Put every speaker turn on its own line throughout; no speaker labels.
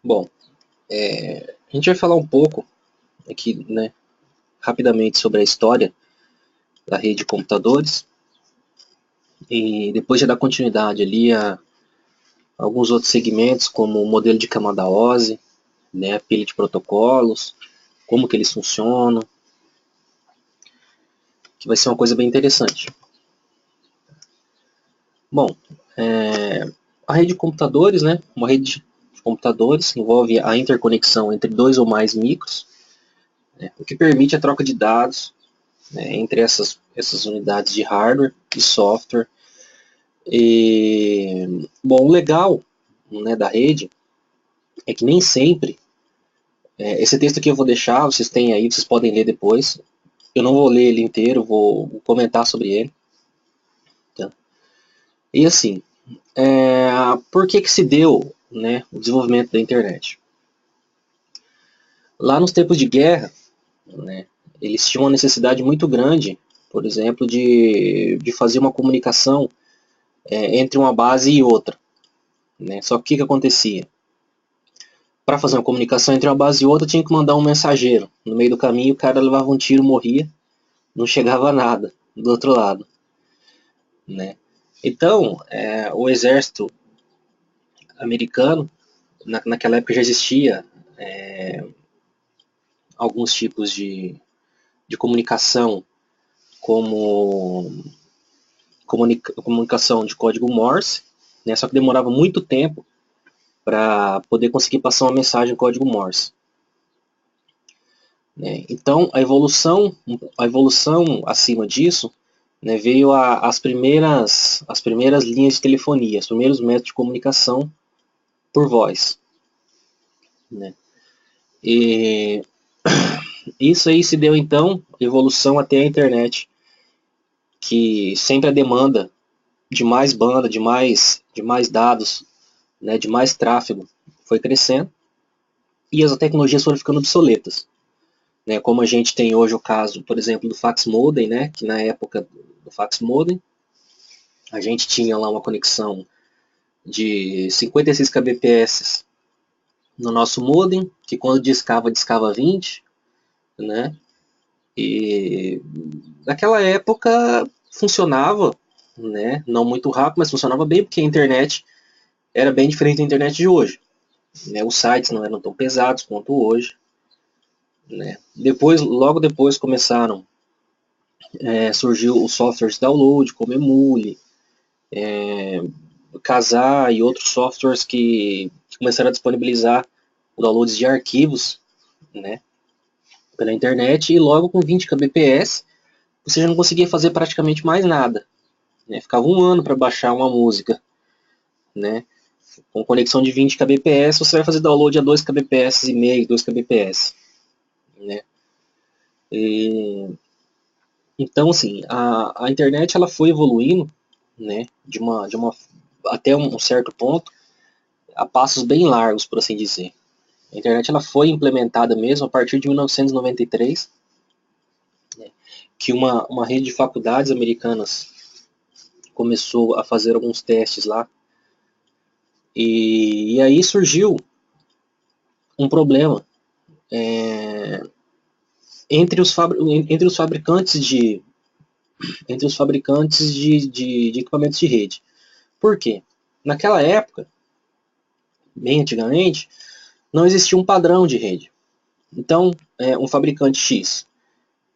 Bom, a gente vai falar um pouco aqui, né, rapidamente sobre a história da rede de computadores e depois já dar continuidade ali a alguns outros segmentos, como o modelo de camada-OSI, né, a pilha de protocolos, como que eles funcionam, que vai ser uma coisa bem interessante. Bom, a rede de computadores, né, uma rede de computadores envolve a interconexão entre dois ou mais micros, né, o que permite a troca de dados, né, entre essas unidades de hardware e software. Bom, o legal, né, da rede é que nem sempre, esse texto aqui eu vou deixar, vocês têm aí, vocês podem ler depois. Eu não vou ler ele inteiro, vou comentar sobre ele. Tá? E assim, por que se deu, né, o desenvolvimento da internet? Lá nos tempos de guerra, né, eles tinham uma necessidade muito grande, por exemplo, de fazer uma comunicação entre uma base e outra. Né? Só que o que acontecia? Para fazer uma comunicação entre uma base e outra, tinha que mandar um mensageiro. No meio do caminho, o cara levava um tiro, morria, não chegava a nada do outro lado. Né? Então, o exército americano, naquela época já existia alguns tipos de comunicação, como comunicação de código Morse, né? Só que demorava muito tempo para poder conseguir passar uma mensagem em código Morse. Né? Então, a evolução acima disso, né, veio as primeiras linhas de telefonia, os primeiros métodos de comunicação por voz. Né? E isso aí se deu, então, evolução até a internet, que sempre a demanda de mais banda, de mais dados, né, de mais tráfego foi crescendo, e as tecnologias foram ficando obsoletas. Né, como a gente tem hoje o caso, por exemplo, do fax modem, né, que na época do fax modem, a gente tinha lá uma conexão de 56 kbps no nosso modem, que quando discava 20, né, e naquela época funcionava, né, não muito rápido, mas funcionava bem, porque a internet era bem diferente da internet de hoje. Né, os sites não eram tão pesados quanto hoje. Né. Logo depois começaram surgiu os softwares de download, como Emule, Kazaa e outros softwares que começaram a disponibilizar downloads de arquivos, né, pela internet, e logo com 20 kbps você já não conseguia fazer praticamente mais nada. Né, ficava um ano para baixar uma música. Né, com conexão de 20 kbps você vai fazer download a 2 kbps e meio, 2 kbps. Né. Então, assim, a internet ela foi evoluindo, né, até um certo ponto, a passos bem largos, por assim dizer. A internet ela foi implementada mesmo a partir de 1993, né, que uma rede de faculdades americanas começou a fazer alguns testes lá, e aí surgiu um problema entre os fabricantes de equipamentos de rede. Por quê? Naquela época, bem antigamente, não existia um padrão de rede. Então, um fabricante X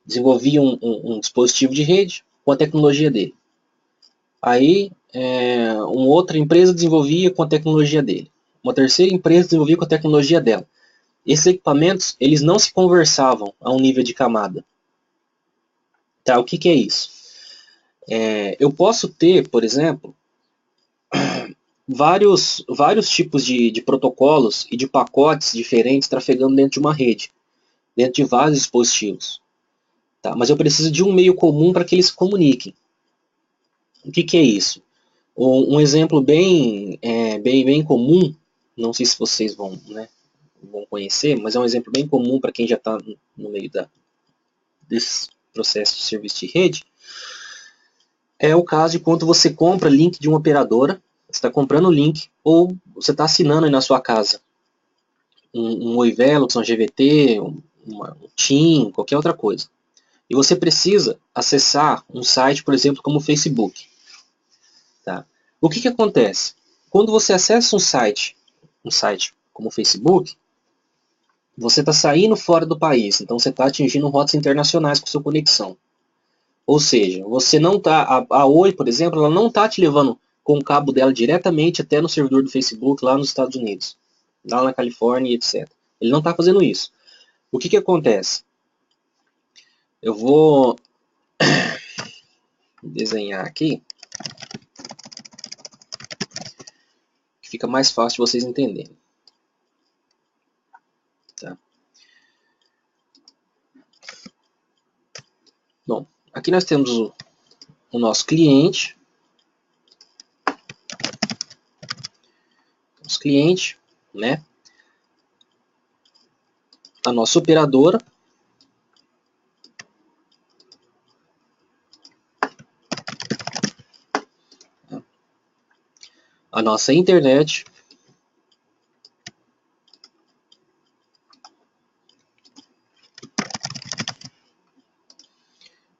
desenvolvia um dispositivo de rede com a tecnologia dele. Aí, uma outra empresa desenvolvia com a tecnologia dele. Uma terceira empresa desenvolvia com a tecnologia dela. Esses equipamentos, eles não se conversavam a um nível de camada. Tá, o que é isso? Eu posso ter, por exemplo, vários tipos de protocolos e de pacotes diferentes trafegando dentro de uma rede, dentro de vários dispositivos. Tá? Mas eu preciso de um meio comum para que eles se comuniquem. O que é isso? Um exemplo bem comum, não sei se vocês vão conhecer, mas é um exemplo bem comum para quem já está no meio desse processo de serviço de rede, é o caso de quando você compra link de uma operadora, você está comprando o link, ou você está assinando aí na sua casa, um Oi Velox, um GVT, um TIM, qualquer outra coisa. E você precisa acessar um site, por exemplo, como o Facebook. Tá? O que acontece? Quando você acessa um site como o Facebook, você está saindo fora do país, então você está atingindo rotas internacionais com sua conexão. Ou seja, você não tá, a Oi, por exemplo, ela não está te levando com o cabo dela diretamente até no servidor do Facebook lá nos Estados Unidos, lá na Califórnia, etc. Ele não está fazendo isso. O que acontece? Eu vou desenhar aqui, que fica mais fácil de vocês entenderem. Tá? Bom, aqui nós temos o nosso cliente. Nosso cliente, né? A nossa operadora. A nossa internet.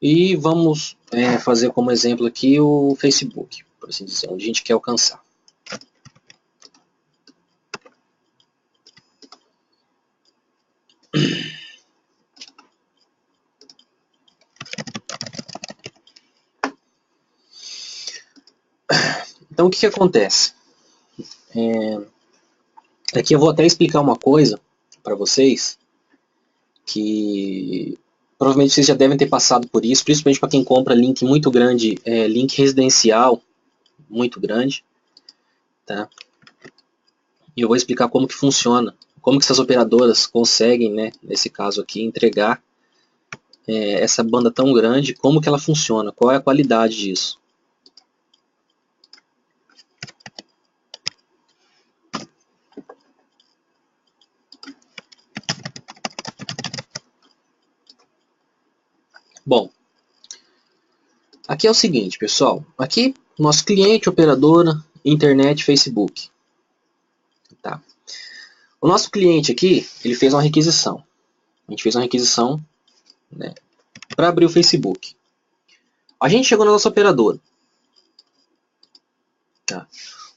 E vamos fazer como exemplo aqui o Facebook, por assim dizer, onde a gente quer alcançar. Então o que acontece? Aqui eu vou até explicar uma coisa para vocês, que provavelmente vocês já devem ter passado por isso, principalmente para quem compra link muito grande, link residencial muito grande. Tá? E eu vou explicar como que funciona, como que essas operadoras conseguem, né, nesse caso aqui, entregar essa banda tão grande, como que ela funciona, qual é a qualidade disso. Bom, aqui é o seguinte, pessoal, aqui nosso cliente, operadora, internet, Facebook. Tá? O nosso cliente aqui, ele fez uma requisição. A gente fez uma requisição, né, para abrir o Facebook. A gente chegou na nossa operadora. Tá?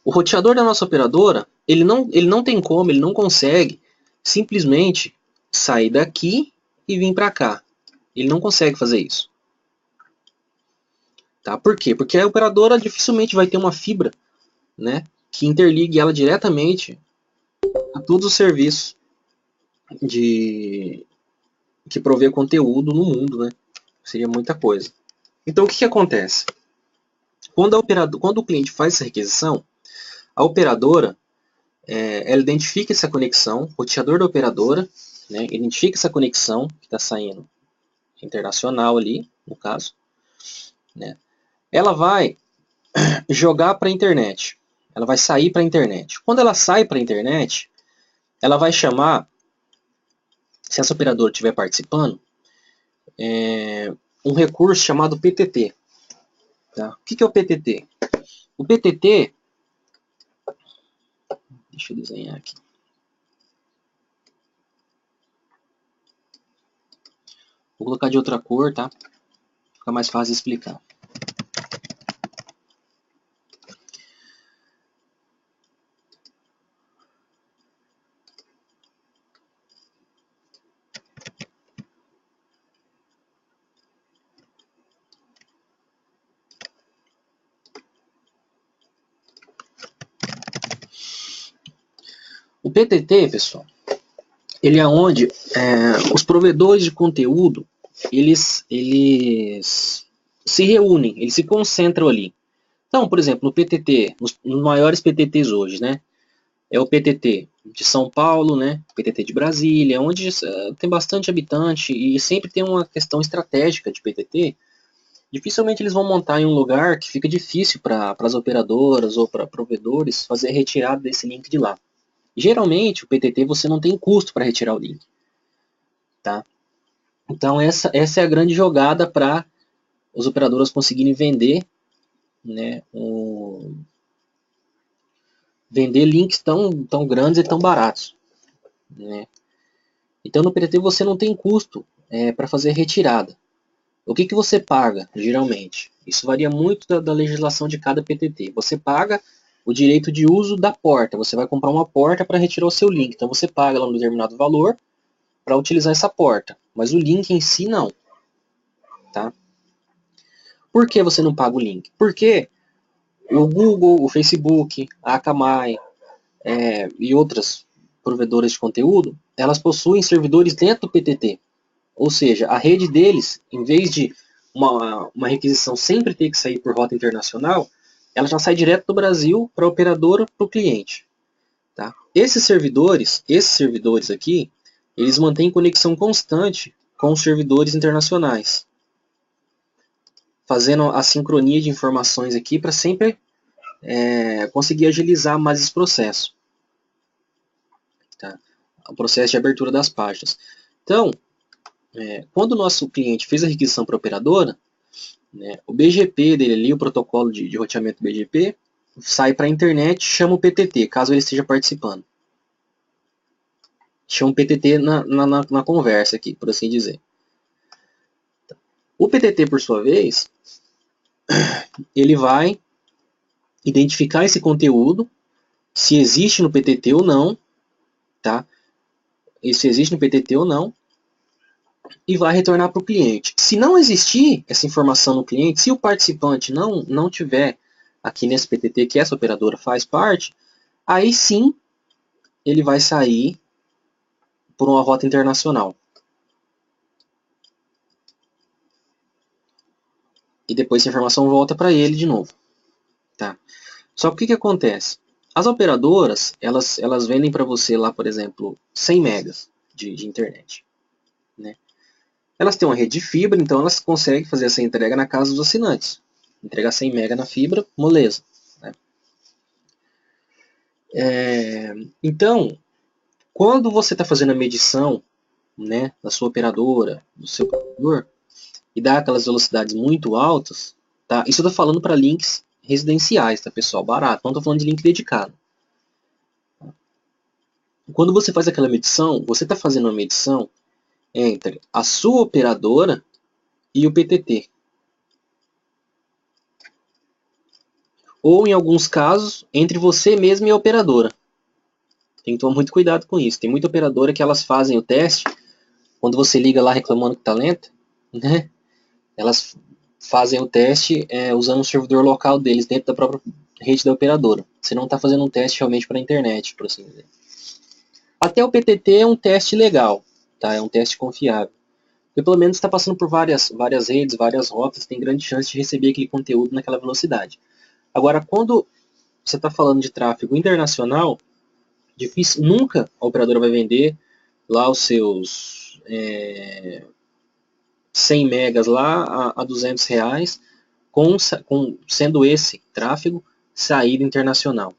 O roteador da nossa operadora, ele não tem como, ele não consegue simplesmente sair daqui e vir para cá. Ele não consegue fazer isso. Tá? Por quê? Porque a operadora dificilmente vai ter uma fibra, né, que interligue ela diretamente a todos os serviços que provê conteúdo no mundo. Né? Seria muita coisa. Então o que acontece? Quando o cliente faz essa requisição, a operadora ela identifica essa conexão, o roteador da operadora, né, identifica essa conexão que está saindo internacional ali, no caso, né, ela vai jogar para a internet, ela vai sair para a internet. Quando ela sai para a internet, ela vai chamar, se essa operadora estiver participando, um recurso chamado PTT. Tá? O que é o PTT? O PTT, deixa eu desenhar aqui. Vou colocar de outra cor, tá? Fica mais fácil de explicar. O PTT, pessoal, ele é onde os provedores de conteúdo eles se reúnem, eles se concentram ali. Então, por exemplo, no PTT, nos maiores PTTs hoje, né, é o PTT de São Paulo, né, PTT de Brasília, onde tem bastante habitante e sempre tem uma questão estratégica de PTT. Dificilmente eles vão montar em um lugar que fica difícil para as operadoras ou para provedores fazer a retirada desse link de lá. Geralmente, o PTT você não tem custo para retirar o link. Tá? Então, essa é a grande jogada para as operadoras conseguirem vender, né, vender links tão grandes e tão baratos. né? Então no PTT você não tem custo para fazer retirada. O que você paga, geralmente? Isso varia muito da legislação de cada PTT. Você paga o direito de uso da porta. Você vai comprar uma porta para retirar o seu link. Então você paga lá um determinado valor para utilizar essa porta. Mas o link em si não. Tá? Por que você não paga o link? Porque o Google, o Facebook, a Akamai e outras provedoras de conteúdo, elas possuem servidores dentro do PTT. Ou seja, a rede deles, em vez de uma requisição sempre ter que sair por rota internacional, ela já sai direto do Brasil para a operadora, para o cliente. Tá? Esses servidores aqui, eles mantêm conexão constante com os servidores internacionais, fazendo a sincronia de informações aqui para sempre conseguir agilizar mais esse processo. Tá? O processo de abertura das páginas. Então, quando o nosso cliente fez a requisição para a operadora, né, o BGP dele ali, o protocolo de roteamento BGP, sai para a internet, chama o PTT, caso ele esteja participando. Chama o PTT na conversa aqui, por assim dizer. O PTT, por sua vez, ele vai identificar esse conteúdo, se existe no PTT ou não, tá? E se existe no PTT ou não, e vai retornar para o cliente. Se não existir essa informação no cliente, se o participante não tiver aqui nesse PTT que essa operadora faz parte, aí sim ele vai sair por uma rota internacional. E depois essa informação volta para ele de novo. Tá? Só que o que acontece? As operadoras, elas vendem para você lá, por exemplo, 100 megas de internet. Né? Elas têm uma rede de fibra, então elas conseguem fazer essa entrega na casa dos assinantes. Entregar 100 mega na fibra, moleza. Né? Então, quando você está fazendo a medição, né, da sua operadora, do seu operador, e dá aquelas velocidades muito altas, tá? Isso eu estou falando para links residenciais, tá, pessoal? Barato, não estou falando de link dedicado. Quando você faz aquela medição, você está fazendo uma medição entre a sua operadora e o PTT. Ou, em alguns casos, entre você mesmo e a operadora. Tem que tomar muito cuidado com isso. Tem muita operadora que elas fazem o teste, quando você liga lá reclamando que está lento, né? Elas fazem o teste usando o servidor local deles dentro da própria rede da operadora. Você não está fazendo um teste realmente para a internet, por assim dizer. Até o PTT é um teste legal, tá? É um teste confiável. Porque pelo menos está passando por várias redes, várias rotas, tem grande chance de receber aquele conteúdo naquela velocidade. Agora, quando você está falando de tráfego internacional, difícil, nunca a operadora vai vender lá os seus 100 megas lá a R$200, sendo esse tráfego saída internacional.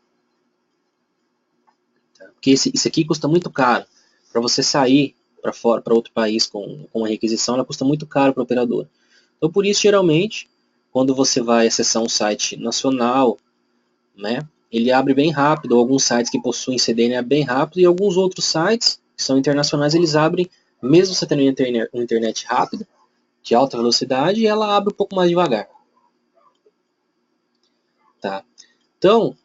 Porque isso aqui custa muito caro. Para você sair para fora, para outro país com uma requisição, ela custa muito caro para o operador. Então, por isso, geralmente, quando você vai acessar um site nacional, né, ele abre bem rápido, ou alguns sites que possuem CDN abrem bem rápido, e alguns outros sites que são internacionais, eles abrem, mesmo você tendo uma internet rápida, de alta velocidade, e ela abre um pouco mais devagar. Tá? Então,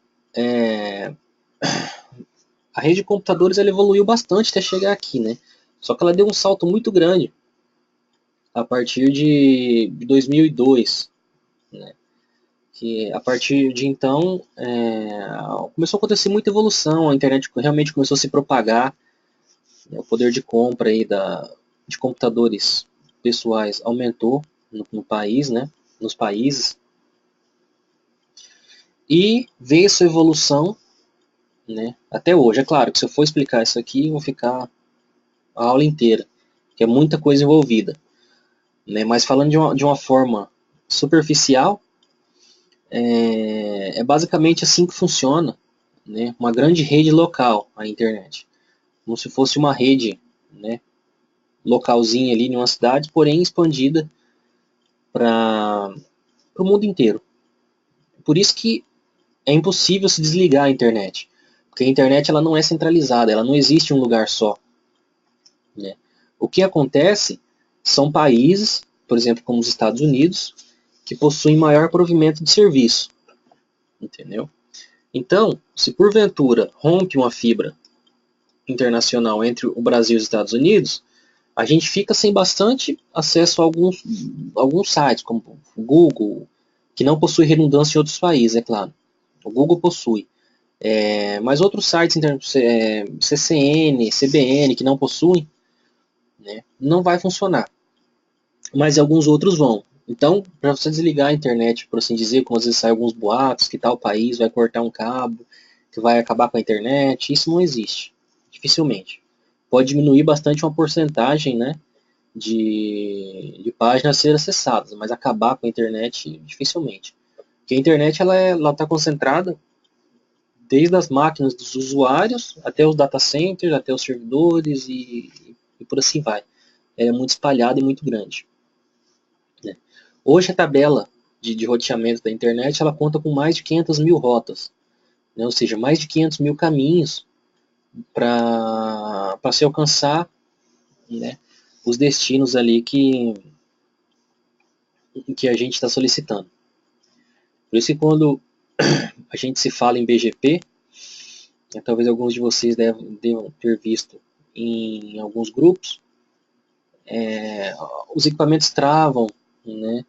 a rede de computadores ela evoluiu bastante até chegar aqui, né? Só que ela deu um salto muito grande a partir de 2002, né? Que a partir de então começou a acontecer muita evolução, a internet realmente começou a se propagar, né? O poder de compra aí de computadores pessoais aumentou no país, né? Nos países, e veio essa evolução, né? Até hoje. É claro que se eu for explicar isso aqui, eu vou ficar a aula inteira, que é muita coisa envolvida. Né? Mas falando de uma forma superficial, é basicamente assim que funciona, né? Uma grande rede local, a internet. Como se fosse uma rede, né, localzinha ali em uma cidade, porém expandida para o mundo inteiro. Por isso que é impossível se desligar a internet. Porque a internet ela não é centralizada, ela não existe em um lugar só, né? O que acontece são países, por exemplo, como os Estados Unidos, que possuem maior provimento de serviço, entendeu? Então, se porventura rompe uma fibra internacional entre o Brasil e os Estados Unidos, a gente fica sem bastante acesso a alguns sites, como o Google, que não possui redundância em outros países, é claro. O Google possui. Mas outros sites, CCN, CBN, que não possuem, né, não vai funcionar. Mas alguns outros vão. Então, para você desligar a internet, por assim dizer, como às vezes saem alguns boatos, que tal país vai cortar um cabo, que vai acabar com a internet, isso não existe. Dificilmente. Pode diminuir bastante uma porcentagem, né, de páginas a ser acessadas, mas acabar com a internet, dificilmente. Porque a internet ela está concentrada desde as máquinas dos usuários até os data centers, até os servidores e por assim vai. Ela é muito espalhada e muito grande, né? Hoje a tabela de roteamento da internet ela conta com mais de 500 mil rotas, né? Ou seja, mais de 500 mil caminhos para se alcançar, né, os destinos ali que a gente está solicitando. Por isso que quando a gente se fala em BGP, talvez alguns de vocês devam ter visto em alguns grupos, os equipamentos travam, né,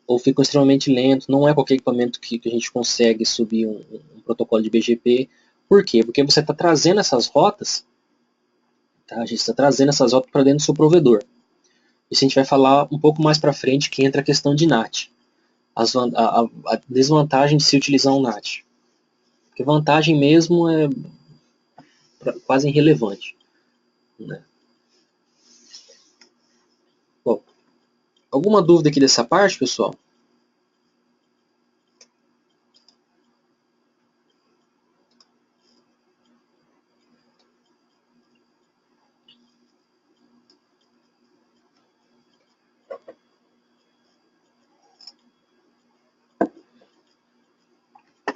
ou ficam extremamente lentos. Não é qualquer equipamento que a gente consegue subir um protocolo de BGP. Por quê? Porque você está trazendo essas rotas, tá? A gente está trazendo essas rotas para dentro do seu provedor. Isso a gente vai falar um pouco mais para frente, que entra a questão de NAT. A desvantagem de se utilizar um NAT. Porque vantagem mesmo é quase irrelevante, né? Bom, alguma dúvida aqui dessa parte, pessoal?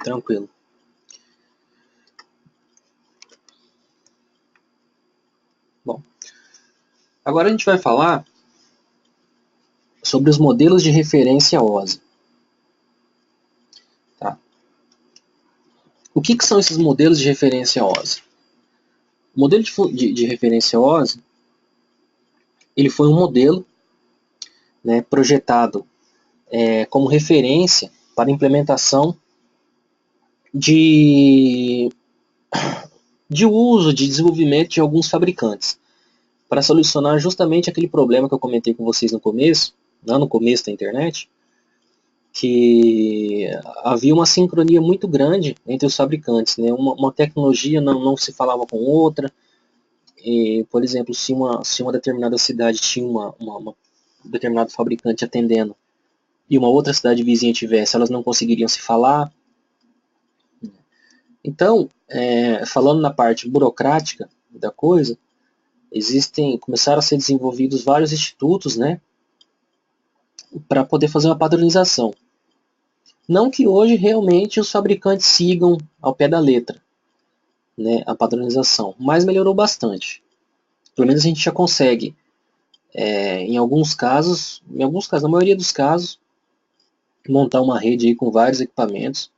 Tranquilo. Bom, agora a gente vai falar sobre os modelos de referência OSI. Tá? O que são esses modelos de referência OSI? O modelo de referência OSI ele foi um modelo, né, projetado como referência para implementação de uso, de desenvolvimento de alguns fabricantes, para solucionar justamente aquele problema que eu comentei com vocês no começo, lá no começo da internet, que havia uma sincronia muito grande entre os fabricantes, né? Uma tecnologia não se falava com outra. E, por exemplo, se uma determinada cidade tinha um determinado fabricante atendendo e uma outra cidade vizinha tivesse, elas não conseguiriam se falar. Então, falando na parte burocrática da coisa, começaram a ser desenvolvidos vários institutos, né, para poder fazer uma padronização. Não que hoje realmente os fabricantes sigam ao pé da letra, né, a padronização, mas melhorou bastante. Pelo menos a gente já consegue, em alguns casos, na maioria dos casos, montar uma rede aí com vários equipamentos,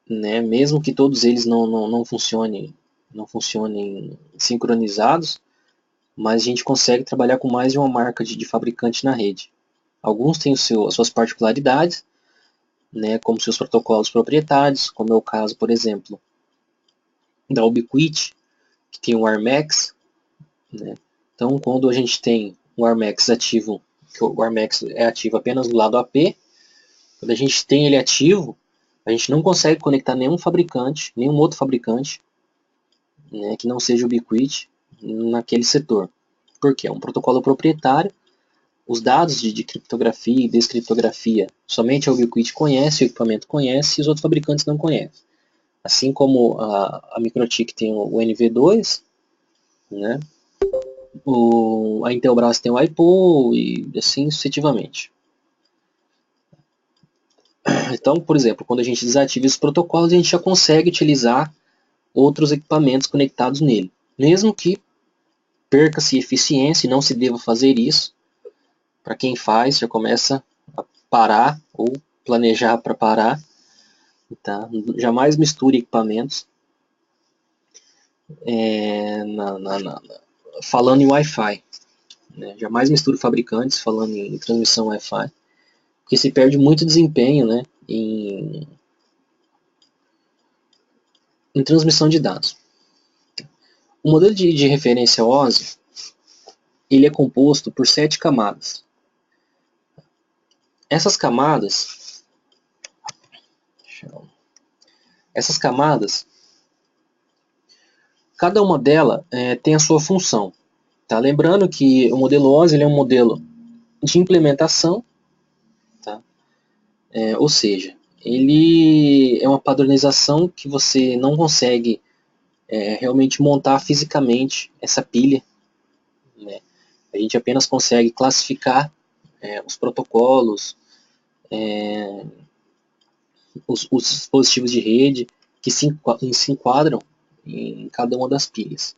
né, mesmo que todos eles não funcionem sincronizados, mas a gente consegue trabalhar com mais de uma marca de fabricante na rede. Alguns têm as suas particularidades, né, como seus protocolos proprietários, como é o caso, por exemplo, da Ubiquiti, que tem o Armax, né? Então, quando a gente tem o Armax ativo, que o Armax é ativo apenas do lado AP, quando a gente tem ele ativo, a gente não consegue conectar nenhum fabricante, nenhum outro fabricante, né, que não seja o Ubiquiti naquele setor. Porque é um protocolo proprietário, os dados de criptografia e descriptografia somente a Ubiquiti conhece, o equipamento conhece e os outros fabricantes não conhecem. Assim como a Microtik tem o NV2, né, a Intelbras tem o IPO e assim sucessivamente. Então, por exemplo, quando a gente desativa esses protocolos, a gente já consegue utilizar outros equipamentos conectados nele. Mesmo que perca-se eficiência e não se deva fazer isso, para quem faz já começa a parar ou planejar para parar. Tá? Jamais misture equipamentos. Falando em Wi-Fi, né? Jamais misture fabricantes falando em transmissão Wi-Fi, porque se perde muito desempenho, né, em transmissão de dados. O modelo de referência OSI ele é composto por 7 camadas. Essas camadas, cada uma delas tem a sua função. Tá? Lembrando que o modelo OSI ele é um modelo de implementação, tá? Ou seja, ele é uma padronização que você não consegue realmente montar fisicamente essa pilha, né? A gente apenas consegue classificar os protocolos, os dispositivos de rede que se enquadram em cada uma das pilhas.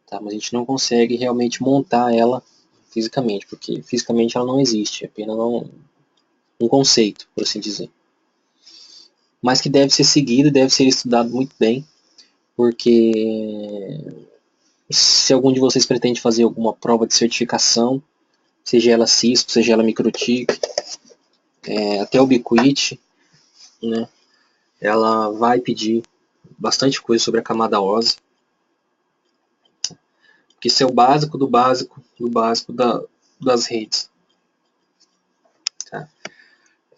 Tá? Mas a gente não consegue realmente montar ela fisicamente, porque fisicamente ela não existe, é apenas um conceito, por assim dizer. Mas que deve ser seguido, deve ser estudado muito bem, porque se algum de vocês pretende fazer alguma prova de certificação, seja ela Cisco, seja ela MikroTik, até o Ubiquiti, né, ela vai pedir bastante coisa sobre a camada OSI, porque isso é o básico do básico do básico das redes. Tá?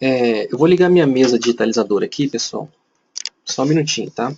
Eu vou ligar minha mesa digitalizadora aqui, pessoal. Só um minutinho, tá?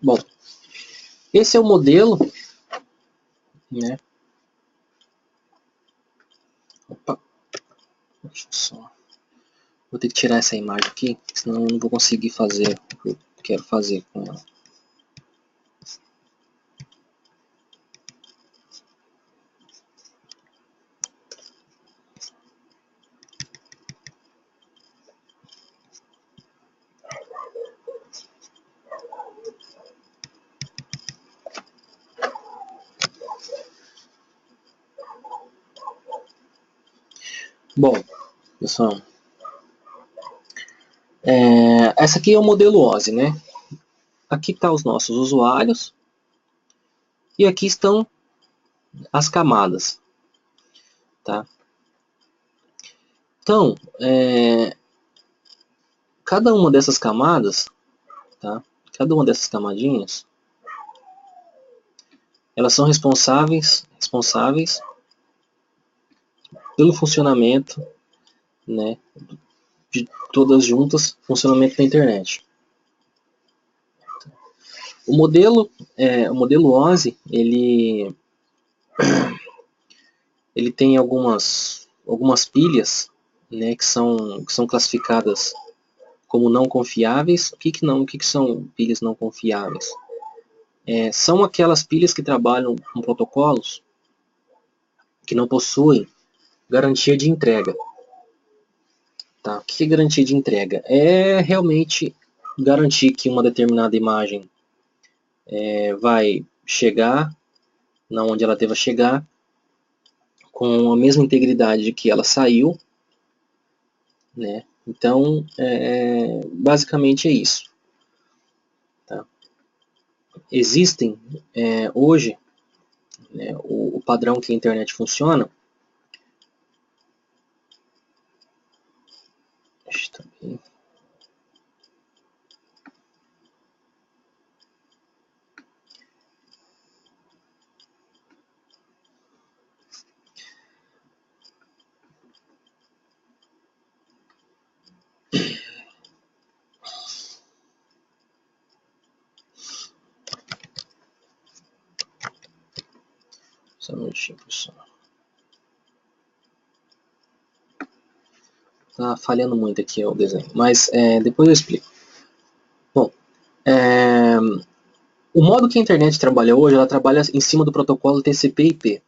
Bom, esse é o modelo, né? Opa, deixa eu só. Vou ter que tirar essa imagem aqui, senão eu não vou conseguir fazer o que eu quero fazer com ela. Bom, pessoal, essa aqui é o modelo OSI, né? Aqui estão os nossos usuários e aqui estão as camadas, tá? Então, cada uma dessas camadas, tá? Cada uma dessas camadinhas, elas são responsáveis pelo funcionamento, né, de todas juntas, funcionamento da internet. O modelo OSI, ele tem algumas pilhas, né, que são classificadas como não confiáveis. O que são pilhas não confiáveis? São aquelas pilhas que trabalham com protocolos que não possuem garantia de entrega. Tá? O que é garantia de entrega? É realmente garantir que uma determinada imagem vai chegar na onde ela deva chegar com a mesma integridade que ela saiu, né? Então, basicamente é isso. Tá? Existem hoje, né, o padrão que a internet funciona. Só um minutinho, pessoal. Tá falhando muito aqui o desenho, mas depois eu explico. Bom, o modo que a internet trabalha hoje, ela trabalha em cima do protocolo TCP/IP.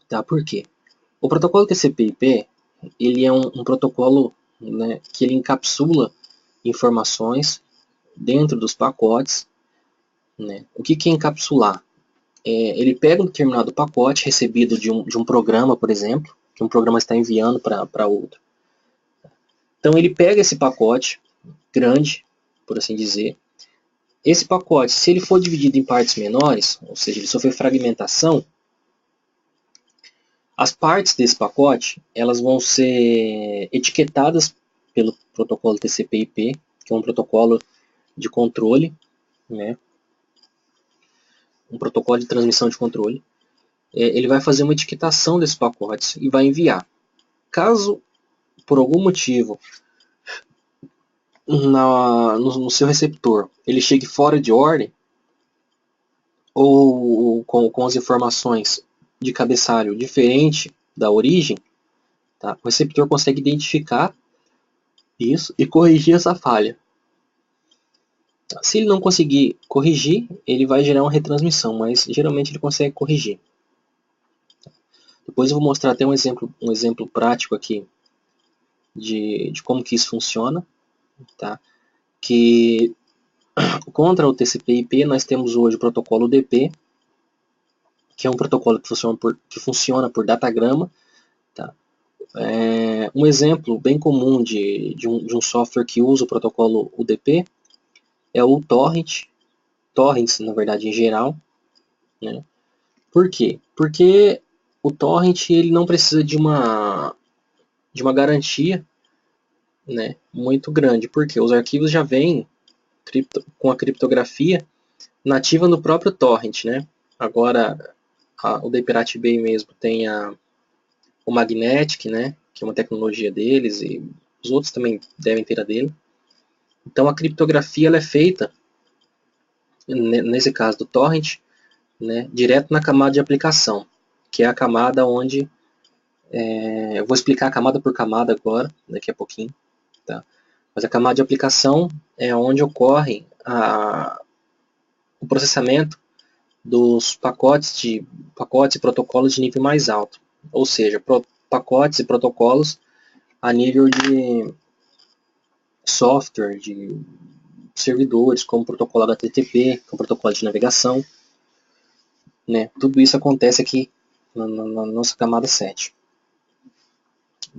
Tá? Por quê? O protocolo TCP/IP, ele é um protocolo, né, que ele encapsula informações dentro dos pacotes, né? O que é encapsular? Ele pega um determinado pacote recebido de um programa, por exemplo, que um programa está enviando para outro. Então ele pega esse pacote grande, por assim dizer. Esse pacote, se ele for dividido em partes menores, ou seja, ele sofrer fragmentação, as partes desse pacote elas vão ser etiquetadas pelo protocolo TCP/IP, que é um protocolo de controle, né? Um protocolo de transmissão de controle. Ele vai fazer uma etiquetação desses pacotes e vai enviar. Caso, por algum motivo, no seu receptor ele chegue fora de ordem, ou com as informações de cabeçalho diferente da origem, tá? O receptor consegue identificar isso e corrigir essa falha. Se ele não conseguir corrigir, ele vai gerar uma retransmissão, mas geralmente ele consegue corrigir. Depois eu vou mostrar até um exemplo prático aqui de como que isso funciona. Tá? Que contra o TCP/IP nós temos hoje o protocolo UDP, que é um protocolo que funciona por datagrama. Tá? Um exemplo bem comum de um software que usa o protocolo UDP é o Torrent, Torrents, na verdade, em geral. Né? Por quê? Porque o Torrent ele não precisa de uma garantia, né, muito grande, porque os arquivos já vêm com a criptografia nativa no próprio Torrent. Né? Agora, o The Pirate Bay mesmo tem o Magnetic, né, que é uma tecnologia deles, e os outros também devem ter a dele. Então a criptografia ela é feita, nesse caso do Torrent, né, direto na camada de aplicação, que é a camada onde... eu vou explicar camada por camada agora, daqui a pouquinho. Tá? Mas a camada de aplicação é onde ocorre o processamento dos pacotes e protocolos de nível mais alto. Ou seja, pacotes e protocolos a nível de software, de servidores, como o protocolo HTTP, como o protocolo de navegação. Né? Tudo isso acontece aqui na nossa camada 7.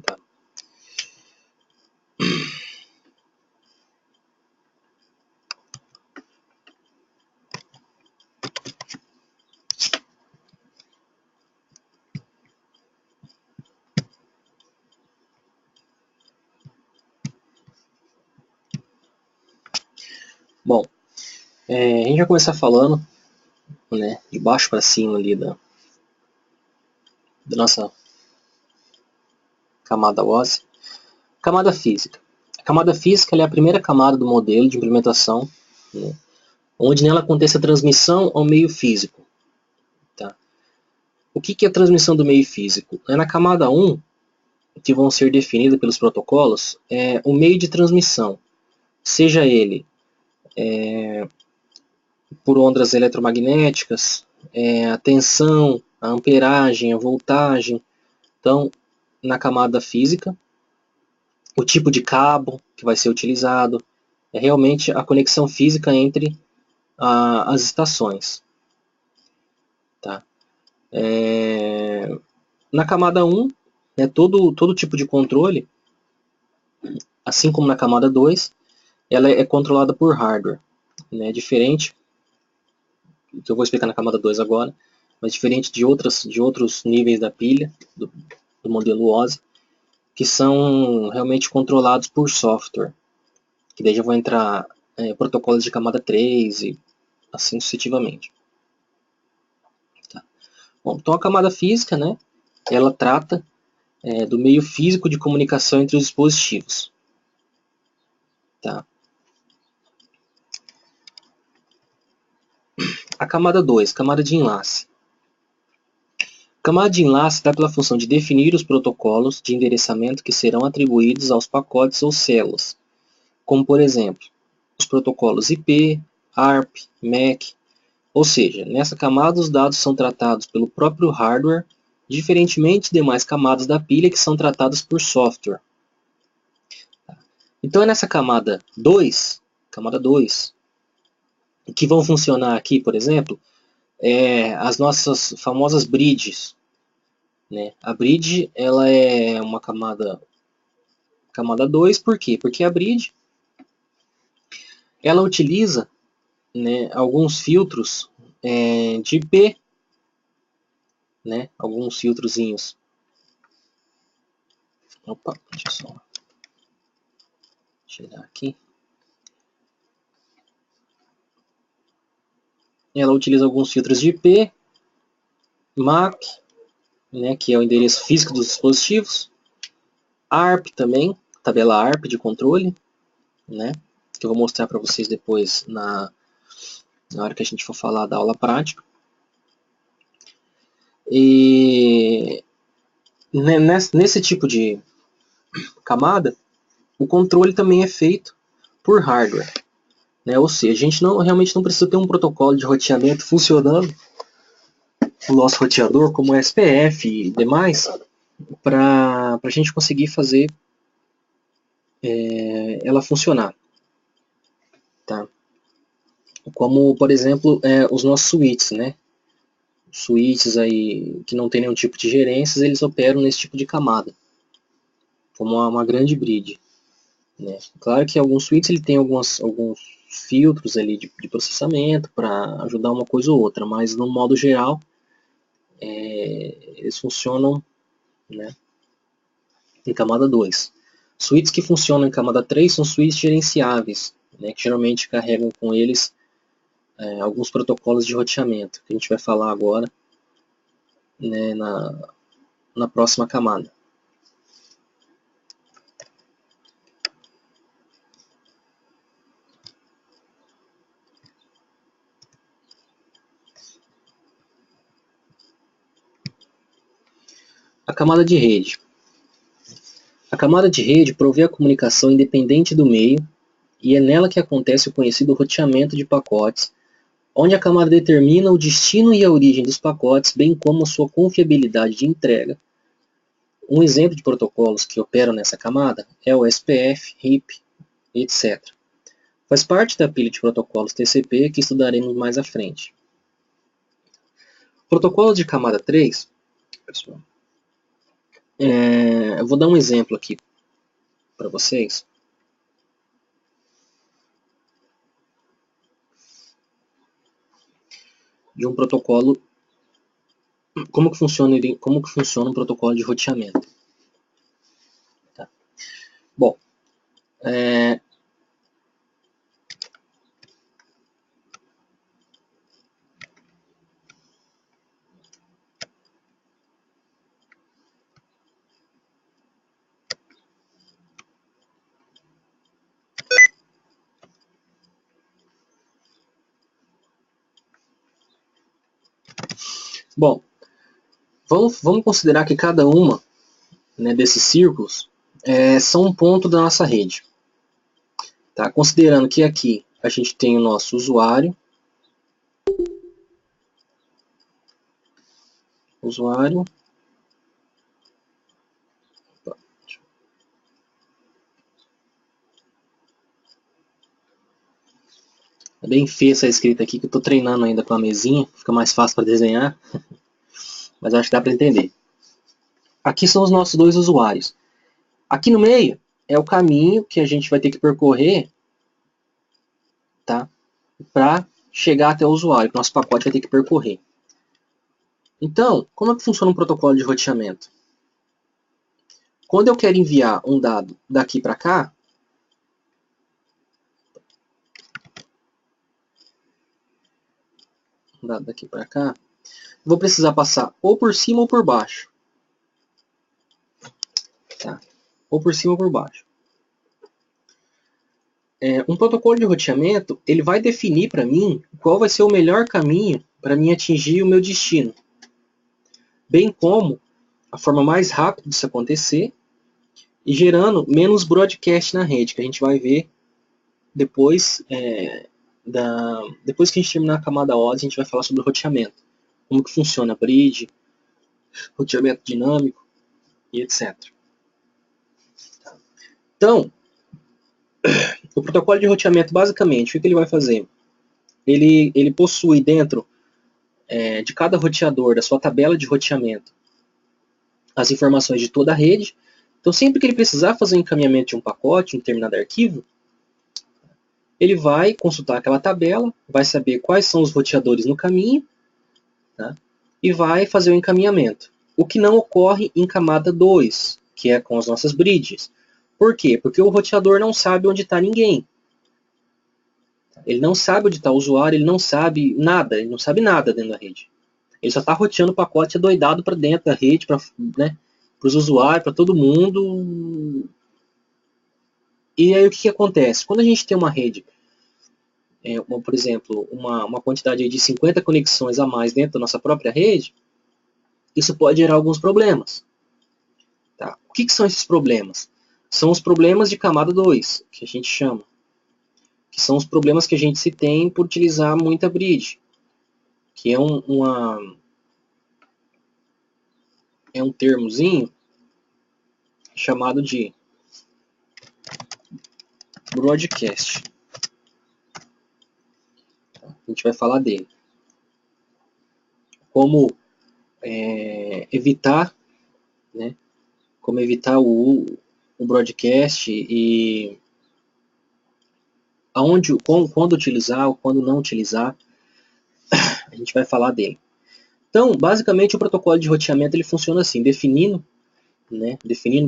Tá. Bom, a gente vai começar falando, né, de baixo para cima ali da nossa camada OSI. Camada física. A camada física é a primeira camada do modelo de implementação, né, onde nela acontece a transmissão ao meio físico. Tá? O que é a transmissão do meio físico? Na camada 1, que vão ser definidas pelos protocolos, é o meio de transmissão, seja ele por ondas eletromagnéticas, a tensão, a amperagem, a voltagem. Então, na camada física, o tipo de cabo que vai ser utilizado, é realmente a conexão física entre as estações. Tá? Na camada 1, né, todo tipo de controle, assim como na camada 2, ela é controlada por hardware. Né, diferente, que eu vou explicar na camada 2 agora, mas diferente de outros níveis da pilha, do modelo OSI, que são realmente controlados por software. Que daí já vão entrar protocolos de camada 3 e assim sucessivamente. Tá. Bom, então a camada física, né, ela trata do meio físico de comunicação entre os dispositivos. Tá. A camada 2, camada de enlace. camada de enlace dá pela função de definir os protocolos de endereçamento que serão atribuídos aos pacotes ou células, como por exemplo, os protocolos IP, ARP, MAC, ou seja, nessa camada os dados são tratados pelo próprio hardware, diferentemente de demais camadas da pilha que são tratadas por software. Então é nessa camada 2, que vão funcionar aqui, por exemplo, as nossas famosas bridges, né? A bridge ela é uma camada 2, por quê? Porque a bridge ela utiliza, né, alguns filtros de IP, né, alguns filtrozinhos. Opa, deixa eu só tirar aqui. Ela utiliza alguns filtros de IP, MAC, né, que é o endereço físico dos dispositivos, ARP também, tabela ARP de controle, né, que eu vou mostrar para vocês depois na hora que a gente for falar da aula prática. E nesse tipo de camada, o controle também é feito por hardware, né? Ou seja, a gente realmente não precisa ter um protocolo de roteamento funcionando, o nosso roteador como o SPF e demais, para a gente conseguir fazer ela funcionar. Tá? Como, por exemplo, os nossos switches, né? Switches aí que não tem nenhum tipo de gerências, eles operam nesse tipo de camada, como uma grande bridge, né? Claro que alguns switches ele tem alguns filtros ali de processamento para ajudar uma coisa ou outra, mas no modo geral eles funcionam, né, em camada 2. Switches que funcionam em camada 3 são switches gerenciáveis, né, que geralmente carregam com eles alguns protocolos de roteamento, que a gente vai falar agora, né, na próxima camada. A camada de rede. A camada de rede provê a comunicação independente do meio e é nela que acontece o conhecido roteamento de pacotes, onde a camada determina o destino e a origem dos pacotes, bem como a sua confiabilidade de entrega. Um exemplo de protocolos que operam nessa camada é o SPF, RIP, etc. Faz parte da pilha de protocolos TCP que estudaremos mais à frente. Protocolos de camada 3, pessoal, eu vou dar um exemplo aqui para vocês. De um protocolo, como que funciona um protocolo de roteamento. Tá? Bom, vamos considerar que cada uma, né, desses círculos são um ponto da nossa rede. Tá? Considerando que aqui a gente tem o nosso usuário, é bem feia essa escrita aqui, que eu estou treinando ainda com a mesinha, fica mais fácil para desenhar, mas acho que dá para entender. Aqui são os nossos dois usuários. Aqui no meio é o caminho que a gente vai ter que percorrer, tá? Para chegar até o usuário, que o nosso pacote vai ter que percorrer. Então, como é que funciona um protocolo de roteamento? Quando eu quero enviar um dado daqui para cá, vou precisar passar ou por cima ou por baixo. Tá? Ou por cima ou por baixo. Um protocolo de roteamento, ele vai definir para mim qual vai ser o melhor caminho para mim atingir o meu destino. bem como a forma mais rápida disso acontecer e gerando menos broadcast na rede, que a gente vai ver depois, depois que a gente terminar a camada OSI, a gente vai falar sobre o roteamento, como que funciona a bridge, roteamento dinâmico e etc. Então, o protocolo de roteamento, basicamente, o que ele vai fazer? Ele possui dentro de cada roteador, da sua tabela de roteamento, as informações de toda a rede. Então, sempre que ele precisar fazer o encaminhamento de um pacote, um determinado arquivo, ele vai consultar aquela tabela, vai saber quais são os roteadores no caminho, tá? E vai fazer o encaminhamento. O que não ocorre em camada 2, que é com as nossas bridges. Por quê? Porque o roteador não sabe onde está ninguém. Ele não sabe onde está o usuário, ele não sabe nada dentro da rede. Ele só está roteando o pacote adoidado para dentro da rede, para os usuários, para todo mundo. E aí o que acontece? Quando a gente tem uma rede, por exemplo, uma quantidade de 50 conexões a mais dentro da nossa própria rede, isso pode gerar alguns problemas. Tá? O que são esses problemas? São os problemas de camada 2, que a gente chama. Que são os problemas que a gente se tem por utilizar muita bridge. Que é um termozinho chamado de broadcast. A gente vai falar dele. Como evitar, né? Como evitar o broadcast e quando utilizar ou quando não utilizar, a gente vai falar dele. Então, basicamente, o protocolo de roteamento ele funciona assim, definindo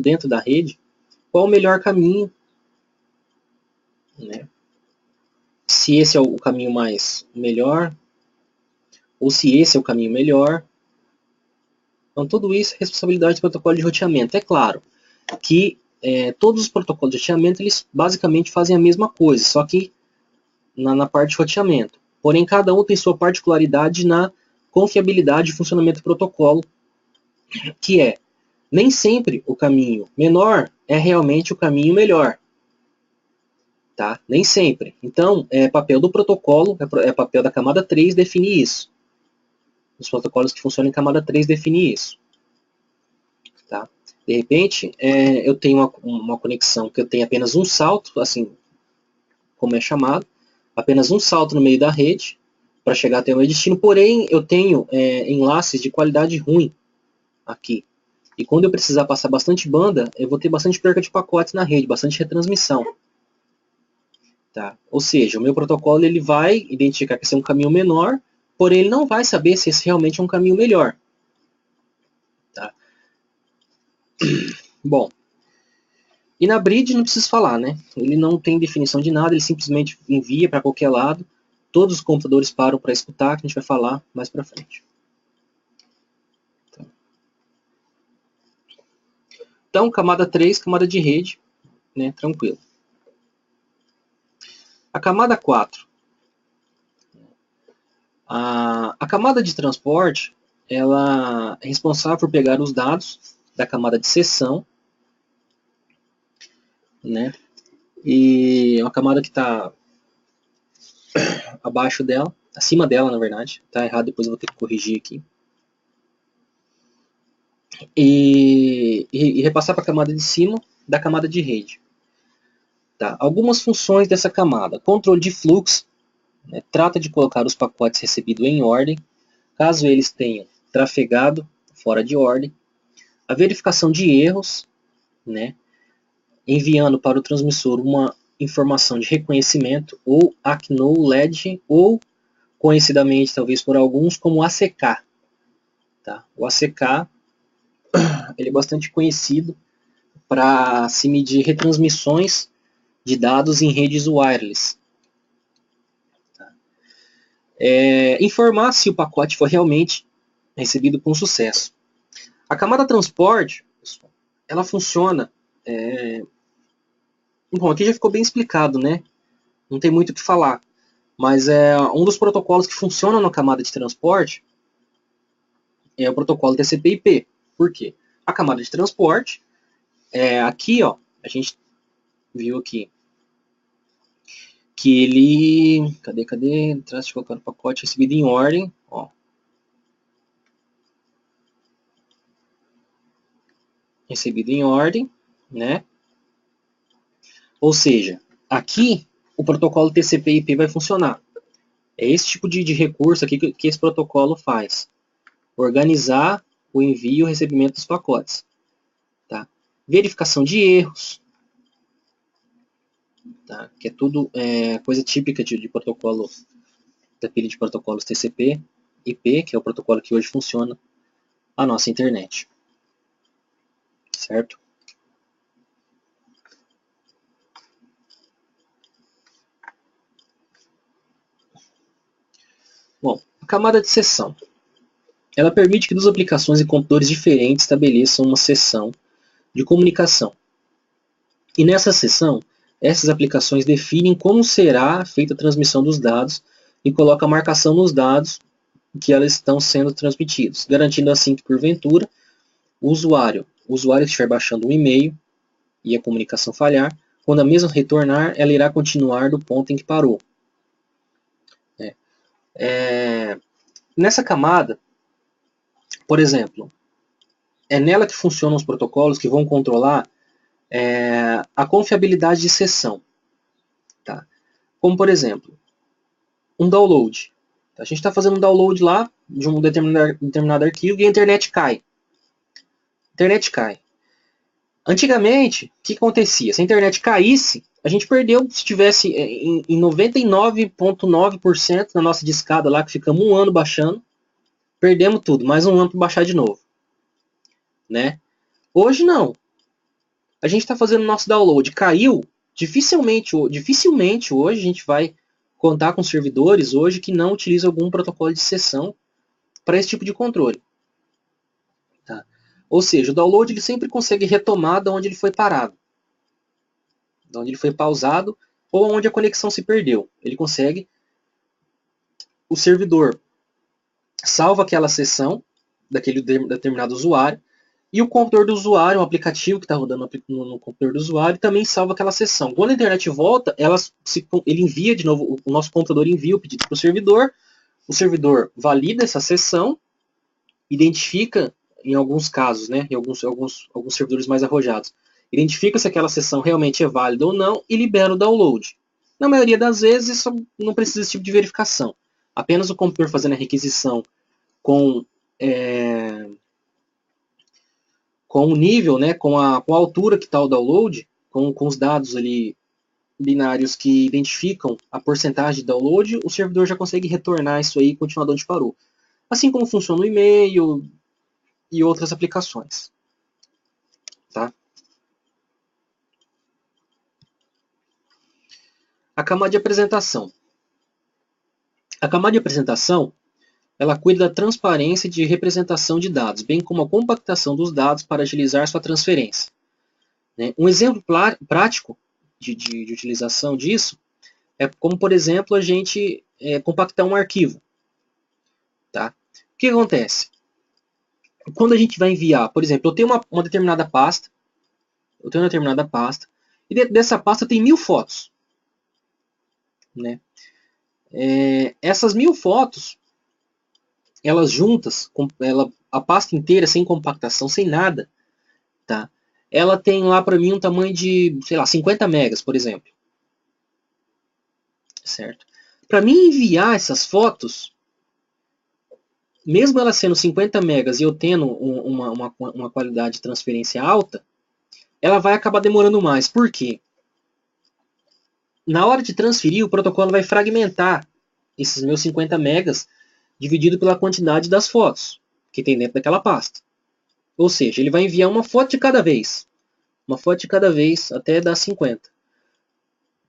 dentro da rede qual o melhor caminho, né? Se esse é o caminho mais melhor, ou se esse é o caminho melhor. Então, tudo isso é responsabilidade do protocolo de roteamento. É claro que todos os protocolos de roteamento, eles basicamente fazem a mesma coisa, só que na parte de roteamento. Porém, cada um tem sua particularidade na confiabilidade e funcionamento do protocolo, que nem sempre o caminho menor é realmente o caminho melhor. Tá? Nem sempre. Então, é papel do protocolo, é papel da camada 3 definir isso. Os protocolos que funcionam em camada 3 definir isso. Tá? De repente, eu tenho uma conexão que eu tenho apenas um salto, assim como é chamado, apenas um salto no meio da rede para chegar até o meu destino, porém eu tenho enlaces de qualidade ruim aqui. E quando eu precisar passar bastante banda, eu vou ter bastante perca de pacotes na rede, bastante retransmissão. Tá? Ou seja, o meu protocolo ele vai identificar que esse é um caminho menor, porém ele não vai saber se esse realmente é um caminho melhor. Tá? Bom, e na bridge não preciso falar, né? Ele não tem definição de nada, ele simplesmente envia para qualquer lado. Todos os computadores param para escutar, que a gente vai falar mais para frente. Então, camada 3, camada de rede, né? Tranquilo. A camada 4. A camada de transporte, ela é responsável por pegar os dados da camada de sessão, né? E é uma camada que está abaixo dela, acima dela, na verdade. Está errado, depois eu vou ter que corrigir aqui. E repassar para a camada de cima da camada de rede. Tá? Algumas funções dessa camada. Controle de fluxo, né? Trata de colocar os pacotes recebidos em ordem, caso eles tenham trafegado fora de ordem. A verificação de erros, né? Enviando para o transmissor uma informação de reconhecimento, ou acknowledge, ou conhecidamente, talvez por alguns, como ACK. Tá? O ACK ele é bastante conhecido para se medir retransmissões de dados em redes wireless. Tá? Informar se o pacote foi realmente recebido com sucesso. A camada transporte, ela funciona... Bom, aqui já ficou bem explicado, né? Não tem muito o que falar. Mas um dos protocolos que funcionam na camada de transporte é o protocolo TCP/IP. Por quê? A camada de transporte, aqui ó, a gente viu aqui que ele, cadê, traz de colocar no pacote recebido em ordem, ó, recebido em ordem, né? Ou seja, aqui o protocolo TCP/IP vai funcionar. É esse tipo de recurso aqui que esse protocolo faz. Organizar o envio e o recebimento dos pacotes. Tá? Verificação de erros. Tá? Que é tudo coisa típica de protocolo, daquele de protocolos TCP/IP, que é o protocolo que hoje funciona a nossa internet. Certo? Bom, a camada de sessão. Ela permite que duas aplicações e computadores diferentes estabeleçam uma sessão de comunicação. E nessa sessão, essas aplicações definem como será feita a transmissão dos dados e colocam a marcação nos dados que elas estão sendo transmitidos, garantindo assim que, porventura, o usuário estiver baixando um e-mail e a comunicação falhar, quando a mesma retornar, ela irá continuar do ponto em que parou. Nessa camada, por exemplo, é nela que funcionam os protocolos que vão controlar a confiabilidade de sessão. Tá? Como, por exemplo, um download. A gente está fazendo um download lá de um determinado arquivo e a internet cai. Antigamente, o que acontecia? Se a internet caísse, a gente perdeu, se estivesse em 99,9% na nossa discada lá, que ficamos um ano baixando, perdemos tudo, mais um ano para baixar de novo. Né? Hoje não. A gente está fazendo nosso download, caiu, dificilmente hoje a gente vai contar com servidores hoje que não utilizam algum protocolo de sessão para esse tipo de controle. Tá? Ou seja, o download ele sempre consegue retomar de onde ele foi parado, de onde ele foi pausado ou onde a conexão se perdeu. Ele consegue, o servidor salva aquela sessão daquele determinado usuário e o computador do usuário, um aplicativo que está rodando no computador do usuário, também salva aquela sessão. Quando a internet volta, ele envia de novo, o nosso computador envia o pedido para o servidor valida essa sessão, identifica, em alguns casos, né, em alguns servidores mais arrojados, identifica se aquela sessão realmente é válida ou não e libera o download. Na maioria das vezes, isso não precisa desse tipo de verificação. Apenas o computador fazendo a requisição com o nível, né, com a altura que está o download, com os dados ali binários que identificam a porcentagem de download, o servidor já consegue retornar isso aí e continuar de onde parou. Assim como funciona o e-mail e outras aplicações. Tá? A camada de apresentação. A camada de apresentação ela cuida da transparência de representação de dados, bem como a compactação dos dados para agilizar sua transferência. Um exemplo prático de utilização disso é como, por exemplo, a gente compactar um arquivo. Tá? O que acontece? Quando a gente vai enviar, por exemplo, eu tenho uma determinada pasta, e dentro dessa pasta tem 1000 fotos. Né? Essas 1000 fotos, elas juntas, a pasta inteira, sem compactação, sem nada, tá? Ela tem lá para mim um tamanho de, sei lá, 50 megas, por exemplo. Certo? Para mim enviar essas fotos, mesmo elas sendo 50 megas e eu tendo uma qualidade de transferência alta, ela vai acabar demorando mais. Por quê? Na hora de transferir, o protocolo vai fragmentar esses meus 50 megas dividido pela quantidade das fotos que tem dentro daquela pasta. Ou seja, ele vai enviar uma foto de cada vez. Uma foto de cada vez até dar 50.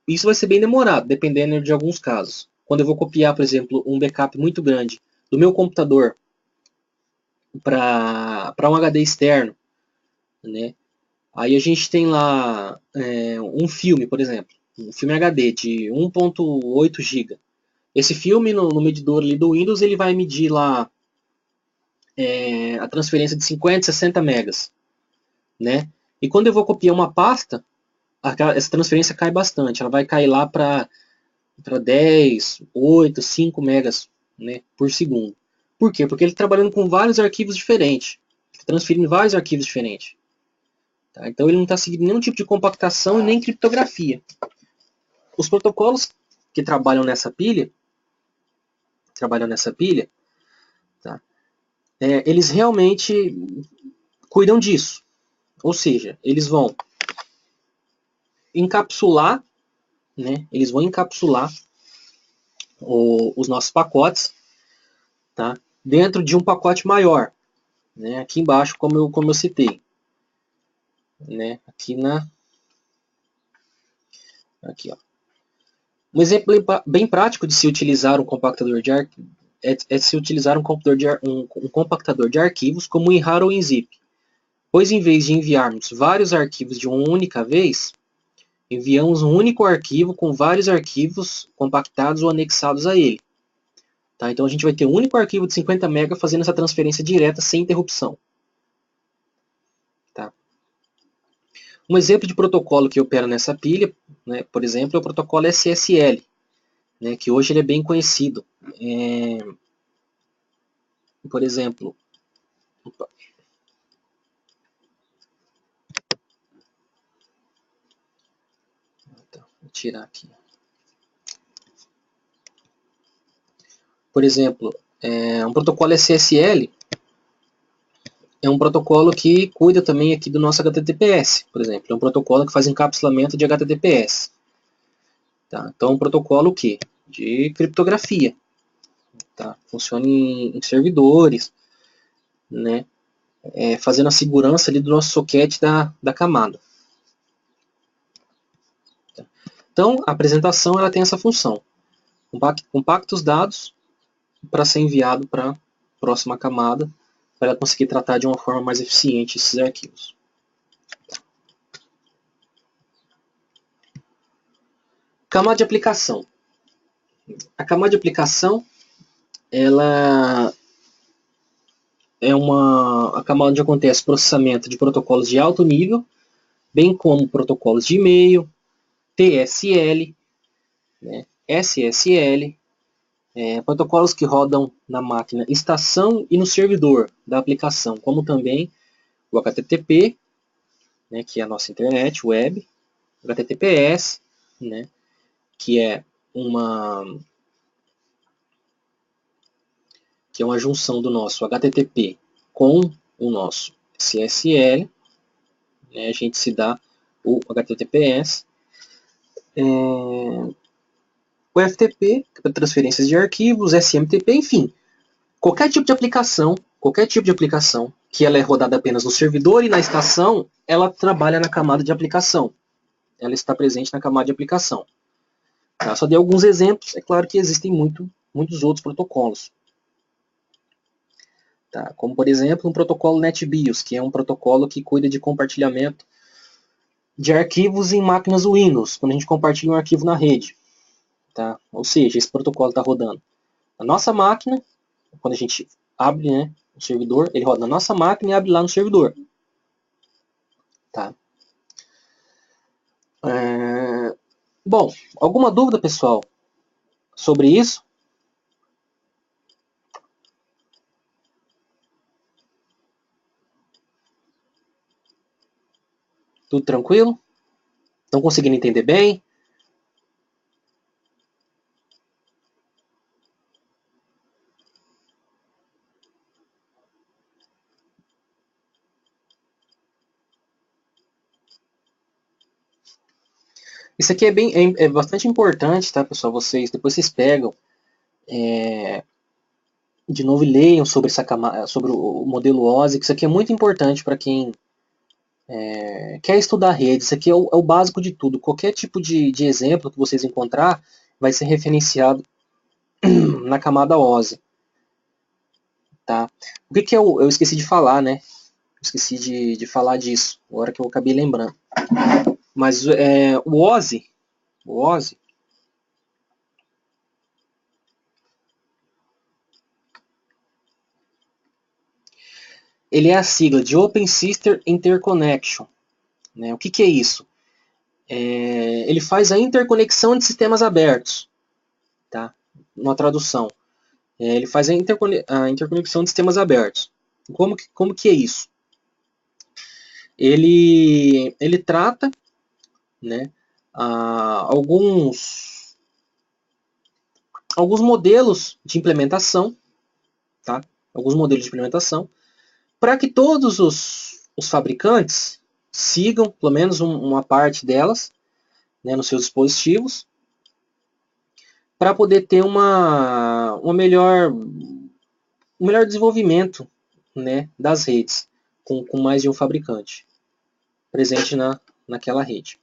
Isso vai ser bem demorado, dependendo de alguns casos. Quando eu vou copiar, por exemplo, um backup muito grande do meu computador para um HD externo, né? Aí a gente tem lá um filme, por exemplo, um filme HD de 1.8 GB. Esse filme no medidor ali do Windows ele vai medir lá a transferência de 50, 60 megas, né? E quando eu vou copiar uma pasta, essa transferência cai bastante. Ela vai cair lá para 10, 8, 5 megas, né, por segundo. Por quê? Porque ele está trabalhando com vários arquivos diferentes. Transferindo vários arquivos diferentes. Tá? Então ele não está seguindo nenhum tipo de compactação e nem criptografia. Os protocolos que trabalham nessa pilha, tá? Eles realmente cuidam disso. Ou seja, eles vão encapsular, né? Eles vão encapsular os nossos pacotes, tá? Dentro de um pacote maior, né? Aqui embaixo, como eu citei, né? Aqui, ó. Um exemplo bem prático de se utilizar um compactador de se utilizar um compactador de arquivos como em RAR ou em ZIP. Pois em vez de enviarmos vários arquivos de uma única vez, enviamos um único arquivo com vários arquivos compactados ou anexados a ele. Tá? Então a gente vai ter um único arquivo de 50 MB fazendo essa transferência direta sem interrupção. Tá? Um exemplo de protocolo que opera nessa pilha, né, por exemplo, é o protocolo SSL, né, que hoje ele é bem conhecido. Por exemplo, vou tirar aqui. Por exemplo, um protocolo SSL é um protocolo que cuida também aqui do nosso HTTPS, por exemplo. É um protocolo que faz encapsulamento de HTTPS. Tá? Então, é um protocolo que? De criptografia. Tá? Funciona em servidores, né? Fazendo a segurança ali do nosso socket da camada. Tá? Então, a apresentação ela tem essa função. Compacta os dados para ser enviado para a próxima camada, para ela conseguir tratar de uma forma mais eficiente esses arquivos. Camada de aplicação. A camada de aplicação ela é a camada onde acontece processamento de protocolos de alto nível, bem como protocolos de e-mail, TSL, né, SSL, protocolos que rodam na máquina estação e no servidor da aplicação, como também o HTTP, né, que é a nossa internet, web, o HTTPS, né, que é uma junção do nosso HTTP com o nosso SSL, né, a gente se dá o HTTPS, o FTP, para transferências de arquivos, SMTP, enfim, qualquer tipo de aplicação que ela é rodada apenas no servidor e na estação, ela trabalha na camada de aplicação. Ela está presente na camada de aplicação. Tá? Só dei alguns exemplos, é claro que existem muitos outros protocolos. Tá? Como, por exemplo, um protocolo NetBIOS, que é um protocolo que cuida de compartilhamento de arquivos em máquinas Windows, quando a gente compartilha um arquivo na rede. Tá? Ou seja, esse protocolo está rodando na nossa máquina, quando a gente abre, né, o servidor, ele roda na nossa máquina e abre lá no servidor. Tá? Bom, alguma dúvida, pessoal, sobre isso? Tudo tranquilo? Estão conseguindo entender bem? Isso aqui é bastante importante, tá, pessoal? Depois vocês pegam de novo e leiam sobre sobre o modelo OSI, que isso aqui é muito importante para quem quer estudar rede. Isso aqui é o básico de tudo. Qualquer tipo de exemplo que vocês encontrar vai ser referenciado na camada OSI. Tá? O que eu esqueci de falar, né? Esqueci de falar disso, agora que eu acabei lembrando. Mas o OSI, ele é a sigla de Open System Interconnection. Né? O que é isso? Ele faz a interconexão de sistemas abertos. Tá? Uma tradução. Ele faz a interconexão de sistemas abertos. Como que é isso? Ele trata, né, alguns modelos de implementação, tá? Alguns modelos de implementação, para que todos os fabricantes sigam, pelo menos uma parte delas, né, nos seus dispositivos, para poder ter um melhor desenvolvimento, né, das redes, com mais de um fabricante presente naquela rede.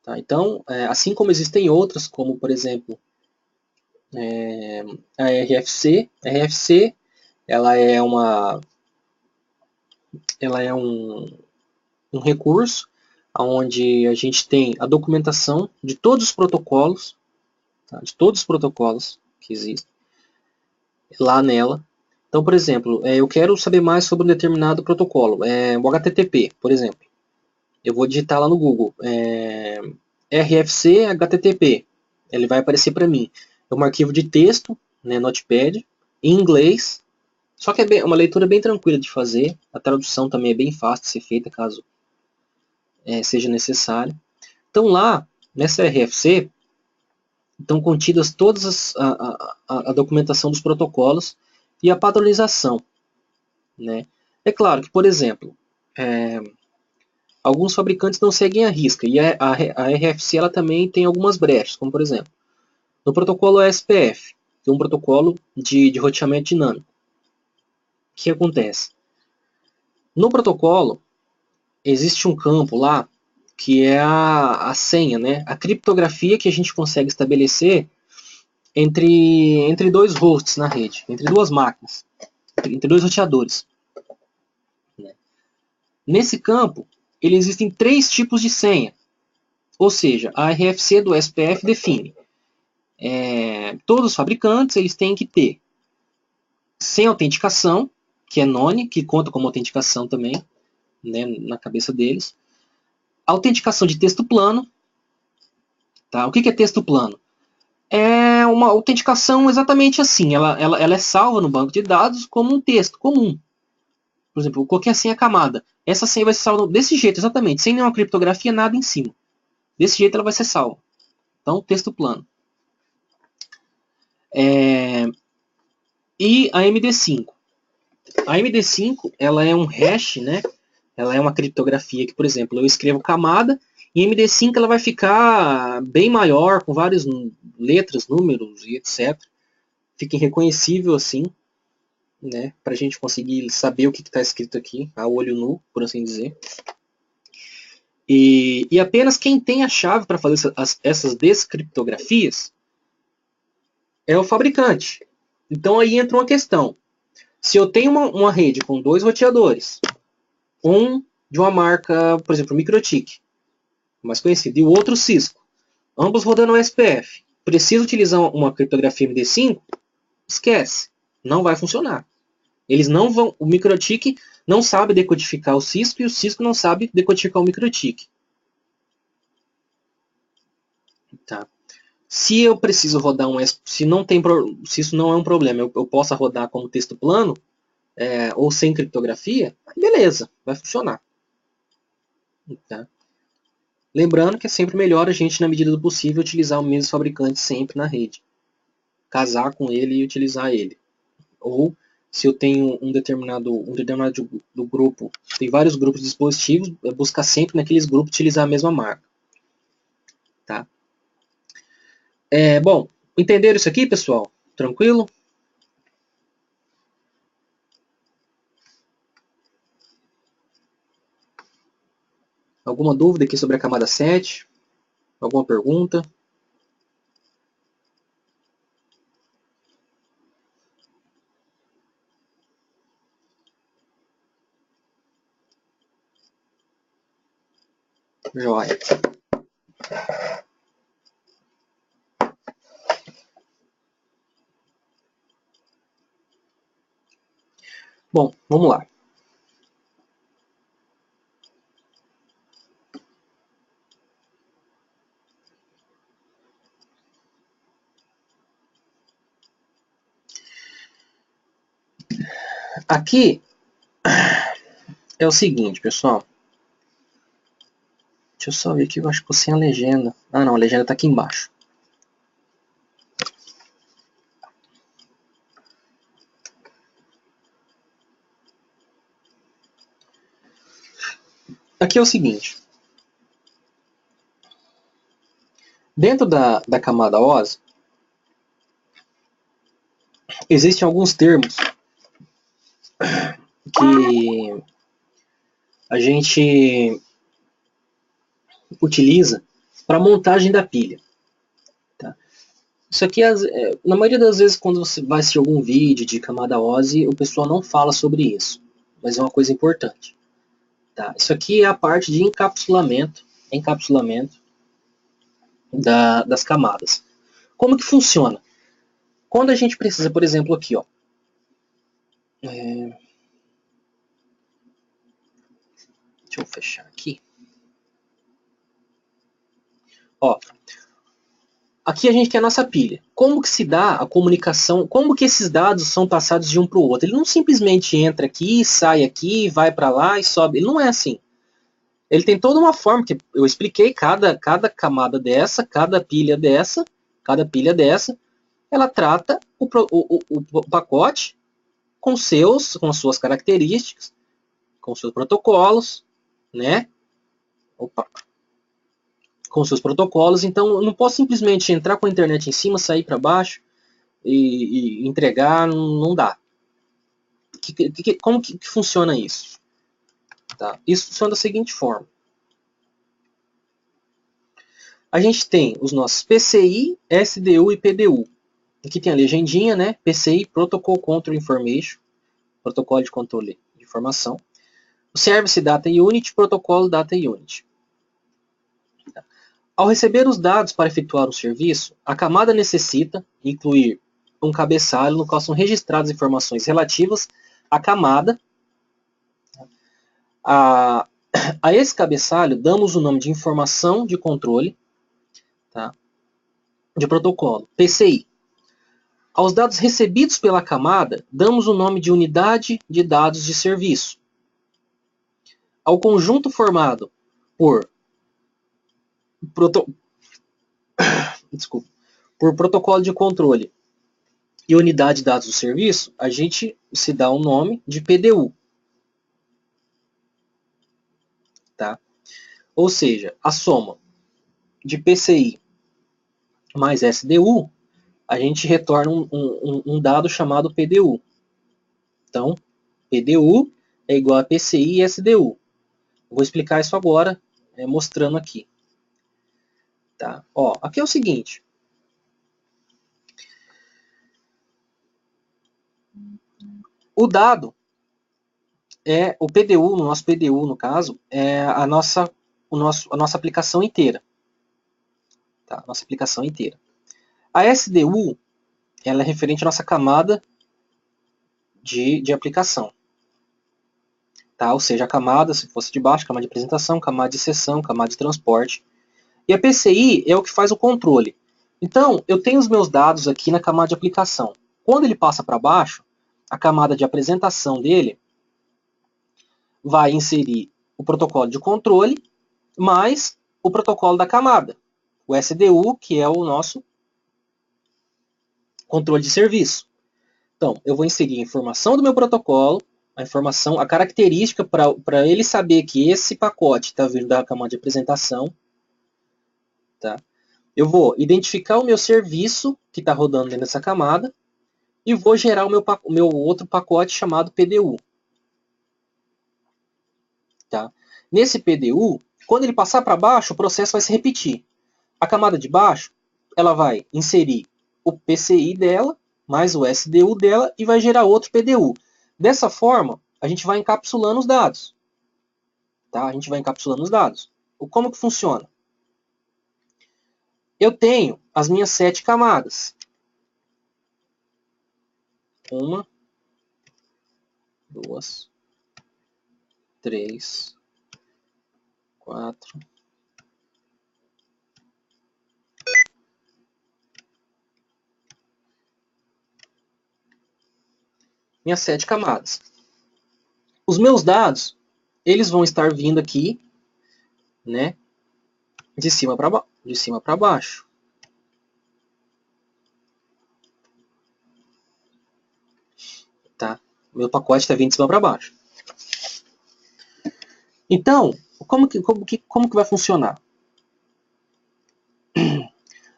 Tá? Então, assim como existem outras, como por exemplo a RFC. A RFC ela é um recurso onde a gente tem a documentação de todos os protocolos, tá? De todos os protocolos que existem lá nela. Então, por exemplo, eu quero saber mais sobre um determinado protocolo, o HTTP, por exemplo. Eu vou digitar lá no Google, RFC HTTP. Ele vai aparecer para mim. É um arquivo de texto, né, Notepad, em inglês. Só que é uma leitura bem tranquila de fazer. A tradução também é bem fácil de ser feita, caso seja necessário. Então lá, nessa RFC, estão contidas todas a documentação dos protocolos e a padronização. Né? É claro que, por exemplo, alguns fabricantes não seguem a risca, e a RFC ela também tem algumas brechas, como por exemplo, no protocolo ASPF, que é um protocolo de roteamento dinâmico. O que acontece? No protocolo, existe um campo lá, que é a senha, né? A criptografia que a gente consegue estabelecer entre dois hosts na rede, entre duas máquinas, entre dois roteadores. Nesse campo, existem 3 tipos de senha. Ou seja, a RFC do SPF define todos os fabricantes eles têm que ter sem autenticação, que é none, que conta como autenticação também, né, na cabeça deles. Autenticação de texto plano. Tá? O que é texto plano? É uma autenticação exatamente assim. Ela é salva no banco de dados como um texto comum. Por exemplo, qualquer senha camada. Essa senha vai ser salva desse jeito, exatamente, sem nenhuma criptografia, nada em cima. Desse jeito ela vai ser salva. Então, texto plano. E a MD5. A MD5 ela é um hash, né? Ela é uma criptografia que, por exemplo, eu escrevo camada e MD5 ela vai ficar bem maior, com várias letras, números e etc. Fica irreconhecível assim, né? Para a gente conseguir saber o que está escrito aqui, a olho nu, por assim dizer. E apenas quem tem a chave para fazer essas descriptografias é o fabricante. Então aí entra uma questão. Se eu tenho uma rede com 2 roteadores, um de uma marca, por exemplo, Microtik, mais conhecido, e o outro Cisco, ambos rodando o SPF, preciso utilizar uma criptografia MD5, esquece, não vai funcionar. Eles não vão, o Microtik não sabe decodificar o Cisco e o Cisco não sabe decodificar o Microtik. Tá. Se eu preciso rodar se isso não é um problema, eu possa rodar como texto plano ou sem criptografia, beleza, vai funcionar. Tá? Lembrando que é sempre melhor a gente, na medida do possível, utilizar o mesmo fabricante sempre na rede. Casar com ele e utilizar ele. Ou, se eu tenho um determinado do grupo, tem vários grupos de dispositivos, buscar sempre naqueles grupos utilizar a mesma marca. Tá? Bom, entenderam isso aqui, pessoal? Tranquilo? Alguma dúvida aqui sobre a camada 7? Alguma pergunta? Joia. Bom, vamos lá. Aqui é o seguinte, pessoal. Deixa eu só ver aqui, eu acho que eu sem a legenda. Ah, não, a legenda está aqui embaixo. Aqui é o seguinte. Dentro da camada OS, existem alguns termos que a gente utiliza para montagem da pilha. Tá? Isso aqui, na maioria das vezes, quando você vai assistir algum vídeo de camada OSI, o pessoal não fala sobre isso, mas é uma coisa importante. Tá? Isso aqui é a parte de encapsulamento das camadas. Como que funciona? Quando a gente precisa, por exemplo, aqui, ó, deixa eu fechar aqui. Ó, aqui a gente tem a nossa pilha. Como que se dá a comunicação? Como que esses dados são passados de um para o outro? Ele não simplesmente entra aqui, sai aqui, vai para lá e sobe. Ele não é assim. Ele tem toda uma forma que eu expliquei. Cada camada dessa, cada pilha dessa, ela trata o pacote com as suas características, com seus protocolos, né? Opa, com seus protocolos. Então, eu não posso simplesmente entrar com a internet em cima, sair para baixo e entregar, não dá. Como que funciona isso? Tá? Isso funciona da seguinte forma. A gente tem os nossos PCI, SDU e PDU. Aqui tem a legendinha, né? PCI, Protocol Control Information, protocolo de controle de informação. O Service Data Unit, protocolo Data Unit. Ao receber os dados para efetuar o serviço, a camada necessita incluir um cabeçalho no qual são registradas informações relativas à camada. A esse cabeçalho damos o nome de informação de controle, tá? De protocolo, PCI. Aos dados recebidos pela camada, damos o nome de unidade de dados de serviço. Ao conjunto formado por protocolo de controle e unidade de dados do serviço, a gente se dá o nome de PDU. Tá? Ou seja, a soma de PCI mais SDU, a gente retorna um dado chamado PDU. Então, PDU é igual a PCI e SDU. Vou explicar isso agora, mostrando aqui. Tá? Ó, aqui é o seguinte. O dado o PDU, no nosso PDU, no caso, é a nossa aplicação inteira. Tá? Nossa aplicação inteira. A SDU, ela é referente à nossa camada de aplicação. Tá? Ou seja, a camada, se fosse de baixo, camada de apresentação, camada de sessão, camada de transporte. E a PCI é o que faz o controle. Então, eu tenho os meus dados aqui na camada de aplicação. Quando ele passa para baixo, a camada de apresentação dele vai inserir o protocolo de controle mais o protocolo da camada, o SDU, que é o nosso controle de serviço. Então, eu vou inserir a informação do meu protocolo, a característica para ele saber que esse pacote está vindo da camada de apresentação. Tá? Eu vou identificar o meu serviço que está rodando dentro dessa camada e vou gerar o meu outro pacote chamado PDU. Tá? Nesse PDU, quando ele passar para baixo, o processo vai se repetir. A camada de baixo, ela vai inserir o PCI dela, mais o SDU dela, e vai gerar outro PDU. Dessa forma, a gente vai encapsulando os dados. Tá? A gente vai encapsulando os dados. Como que funciona? Eu tenho as minhas 7 camadas. 1, 2, 3, 4. Minhas 7 camadas. Os meus dados, eles vão estar vindo aqui, né, de cima para baixo. Tá? Meu pacote está vindo de cima para baixo. Então, como que vai funcionar?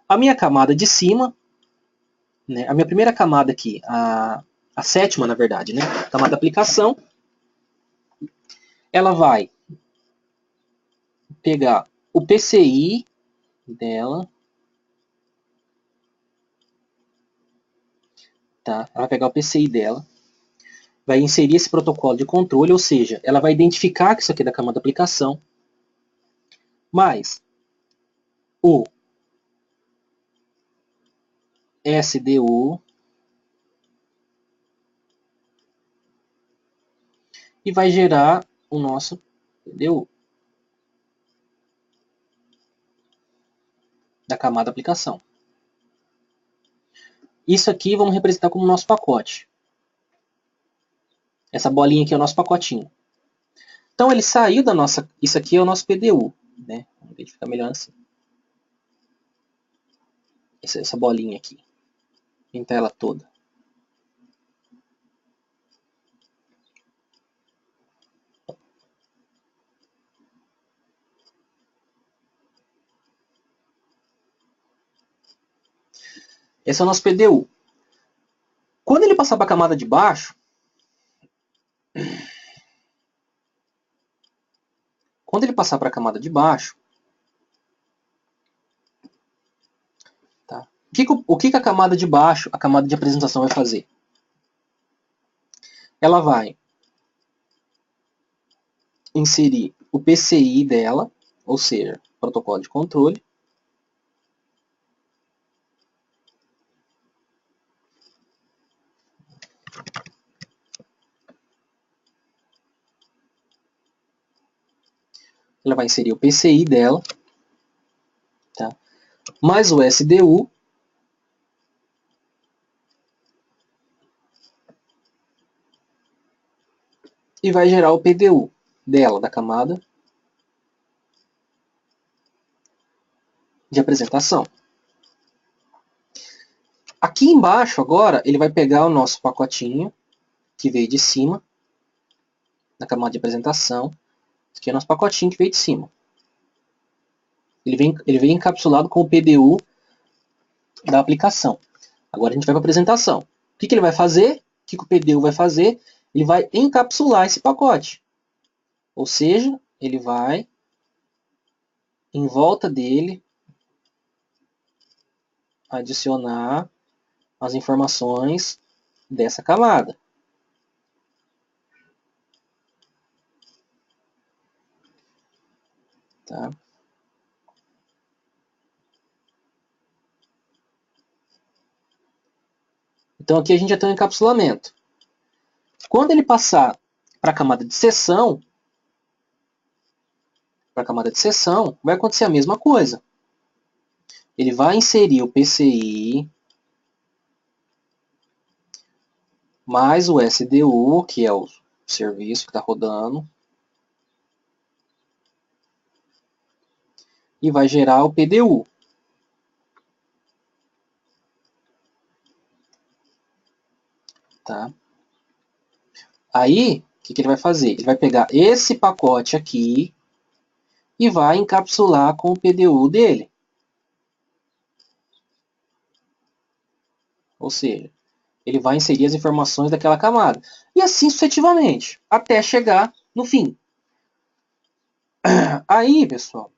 A minha camada de cima, né, a minha primeira camada aqui, a sétima, na verdade, né, camada de aplicação, ela vai pegar o PCI dela, tá? Ela vai pegar o PCI dela, vai inserir esse protocolo de controle, ou seja, ela vai identificar que isso aqui é da camada de aplicação, mas o SDU e vai gerar o nosso PDU da camada de aplicação. Isso aqui vamos representar como nosso pacote. Essa bolinha aqui é o nosso pacotinho. Então ele saiu da nossa... Isso aqui é o nosso PDU. Né? Vamos identificar melhor assim. Essa bolinha aqui. Pintar ela toda. Esse é o nosso PDU. Quando ele passar para a camada de baixo, tá? O que a camada de baixo, a camada de apresentação vai fazer? Ela vai inserir o PCI dela, ou seja, protocolo de controle, ela vai inserir o PCI dela, tá? Mais o SDU, e vai gerar o PDU dela, da camada de apresentação. Aqui embaixo, agora, ele vai pegar o nosso pacotinho, que veio de cima, na camada de apresentação. Esse aqui é o nosso pacotinho que veio de cima. Ele vem encapsulado com o PDU da aplicação. Agora a gente vai para a apresentação. O que ele vai fazer? O que o PDU vai fazer? Ele vai encapsular esse pacote. Ou seja, ele vai, em volta dele, adicionar as informações dessa camada. Tá? Então aqui a gente já tem um encapsulamento. Quando ele passar para a camada de seção, vai acontecer a mesma coisa. Ele vai inserir o PCI mais o SDU, que é o serviço que está rodando, e vai gerar o PDU. Tá? Aí, o que ele vai fazer? Ele vai pegar esse pacote aqui e vai encapsular com o PDU dele. Ou seja, ele vai inserir as informações daquela camada. E assim sucessivamente, até chegar no fim. Aí, pessoal,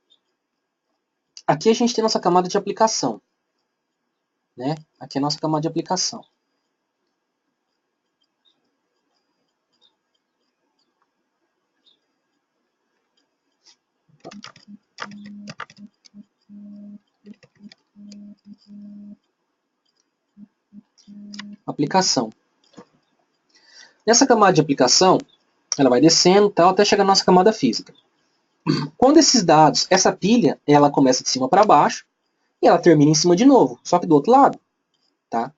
aqui a gente tem nossa camada de aplicação. Né? Aqui é a nossa camada de aplicação. Aplicação. Nessa camada de aplicação, ela vai descendo tal, até chegar na nossa camada física. Quando esses dados, essa pilha, ela começa de cima para baixo e ela termina em cima de novo, só que do outro lado. Tá?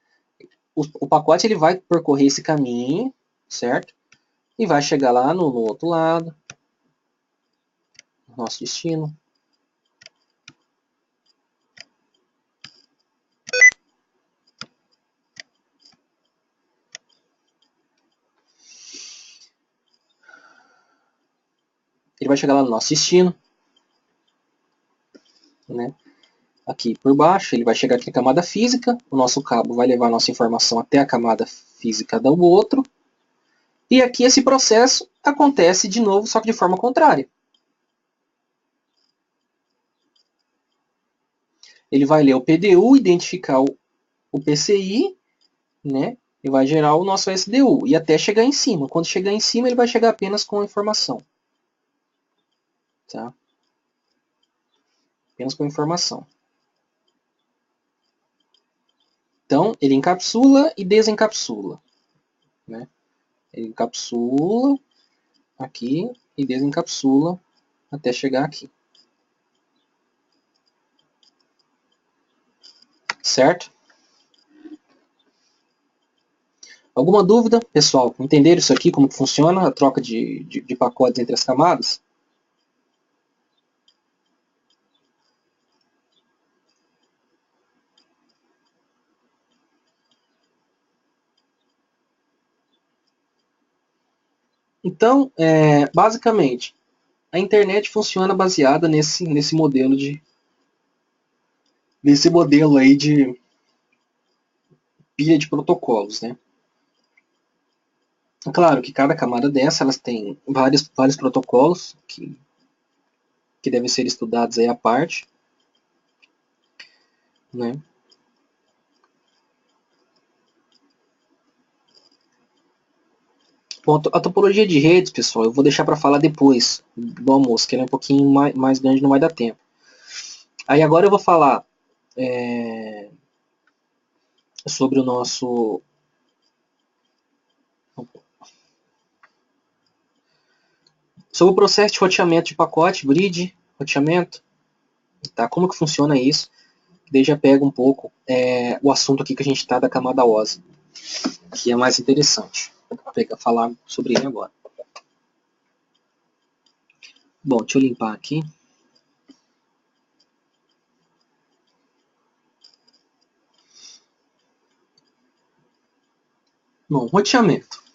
O pacote ele vai percorrer esse caminho, certo? e vai chegar lá no outro lado, nosso destino. Ele vai chegar lá no nosso destino, né? Aqui por baixo, ele vai chegar aqui na camada física, o nosso cabo vai levar a nossa informação até a camada física do outro, e aqui esse processo acontece de novo, só que de forma contrária. Ele vai ler o PDU, identificar o PCI, né? E vai gerar o nosso SDU, e até chegar em cima. Quando chegar em cima, ele vai chegar apenas com a informação. Tá? Apenas com a informação. Então, ele encapsula e desencapsula. Né? Ele encapsula aqui e desencapsula até chegar aqui. Certo? Alguma dúvida, pessoal? Entenderam isso aqui, como que funciona a troca de pacotes entre as camadas? Então, basicamente, a internet funciona baseada nesse modelo aí de pilha de protocolos, né? Claro que cada camada dessa elas tem vários protocolos que devem ser estudados aí à parte, né? Bom, a topologia de redes, pessoal, eu vou deixar para falar depois do almoço, que ela é um pouquinho mais grande, não vai dar tempo. Aí agora eu vou falar sobre o nosso... Sobre o processo de roteamento de pacote, bridge, roteamento, tá? Como que funciona isso? Daí já pega um pouco o assunto aqui que a gente está da camada OSI, que é mais interessante. Vou falar sobre ele agora. Bom, deixa eu limpar aqui. Bom, roteamento.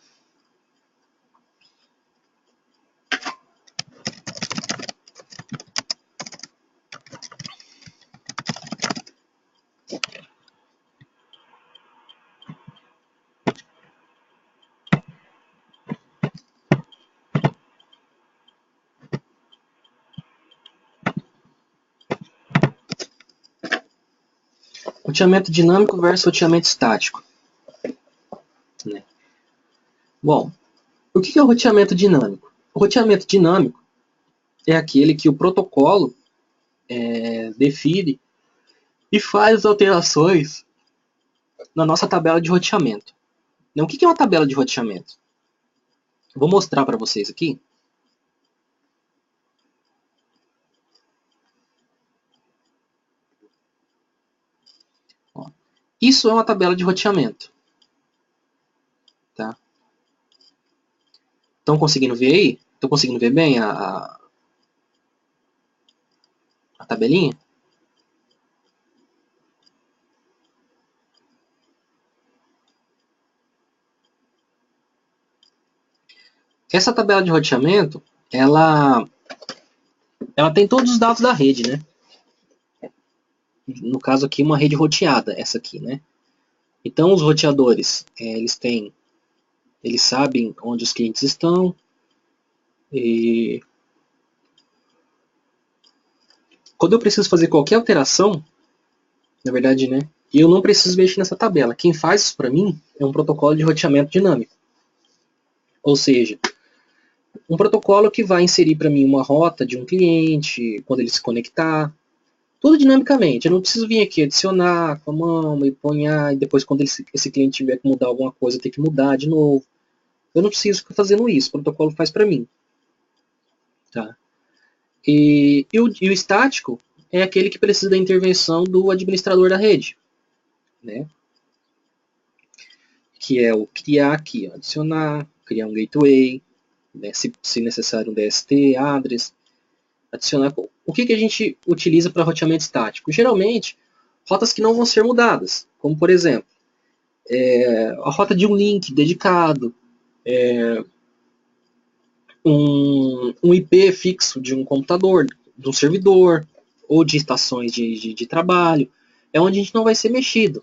Roteamento dinâmico versus roteamento estático. Né? Bom, o que é o roteamento dinâmico? O roteamento dinâmico é aquele que o protocolo define e faz alterações na nossa tabela de roteamento. O que é uma tabela de roteamento? Eu vou mostrar para vocês aqui. Ó, isso é uma tabela de roteamento. Tá? Estão conseguindo ver aí? Estão conseguindo ver bem a tabelinha? Essa tabela de roteamento, ela tem todos os dados da rede, né? No caso aqui, uma rede roteada, essa aqui, né? Então, os roteadores, eles sabem onde os clientes estão e quando eu preciso fazer qualquer alteração, na verdade, né? Eu não preciso mexer nessa tabela. Quem faz isso para mim é um protocolo de roteamento dinâmico. Ou seja, um protocolo que vai inserir para mim uma rota de um cliente, quando ele se conectar, tudo dinamicamente. Eu não preciso vir aqui adicionar com a mão e ponhar, e depois quando esse cliente tiver que mudar alguma coisa, ter que mudar de novo. Eu não preciso ficar fazendo isso, o protocolo faz para mim. Tá? E o estático é aquele que precisa da intervenção do administrador da rede. Né? Que é o criar aqui, adicionar, criar um gateway, né, se necessário um DST, address, adicionar. O que a gente utiliza para roteamento estático? Geralmente, rotas que não vão ser mudadas, como por exemplo, a rota de um link dedicado, um IP fixo de um computador, de um servidor, ou de estações de trabalho, é onde a gente não vai ser mexido.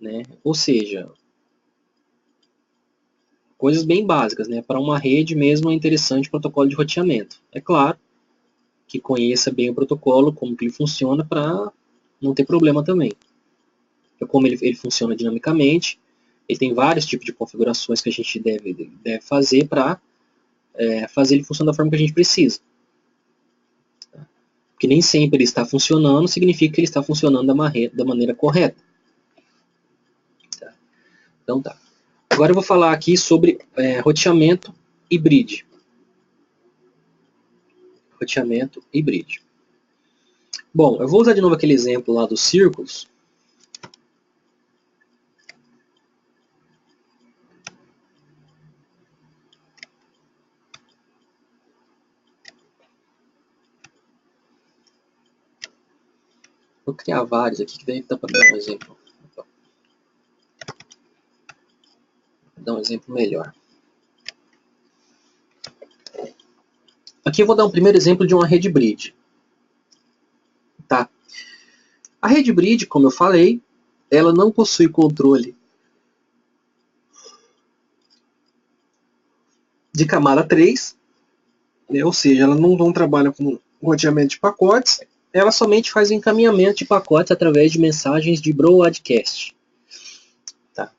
Né? Ou seja, coisas bem básicas. Né? Para uma rede mesmo é interessante o protocolo de roteamento. É claro que conheça bem o protocolo, como que ele funciona, para não ter problema também. Como ele funciona dinamicamente, ele tem vários tipos de configurações que a gente deve fazer para fazer ele funcionar da forma que a gente precisa. Porque nem sempre ele está funcionando, significa que ele está funcionando da maneira correta. Tá? Então tá. Agora eu vou falar aqui sobre roteamento e bridge. Roteamento e bridge. Bom, eu vou usar de novo aquele exemplo lá dos círculos. Vou criar vários aqui, que daí dá para dar um exemplo. Vou dar um exemplo melhor. Aqui eu vou dar um primeiro exemplo de uma rede bridge. Tá? A rede bridge, como eu falei, ela não possui controle de camada 3, né? Ou seja, ela não trabalha com roteamento de pacotes, ela somente faz o encaminhamento de pacotes através de mensagens de broadcast. Tá?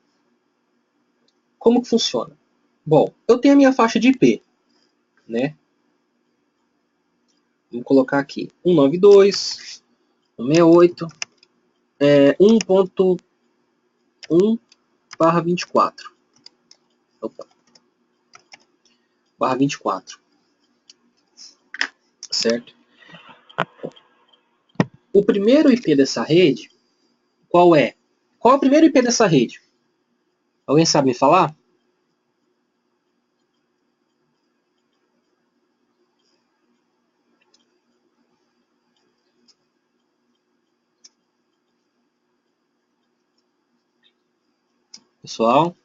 Como que funciona? Bom, eu tenho a minha faixa de IP, né? Vamos colocar aqui 192.168 1.1/24. Opa. /24. Certo? O primeiro IP dessa rede, qual é? Qual é o primeiro IP dessa rede? Alguém sabe me falar? Pessoal?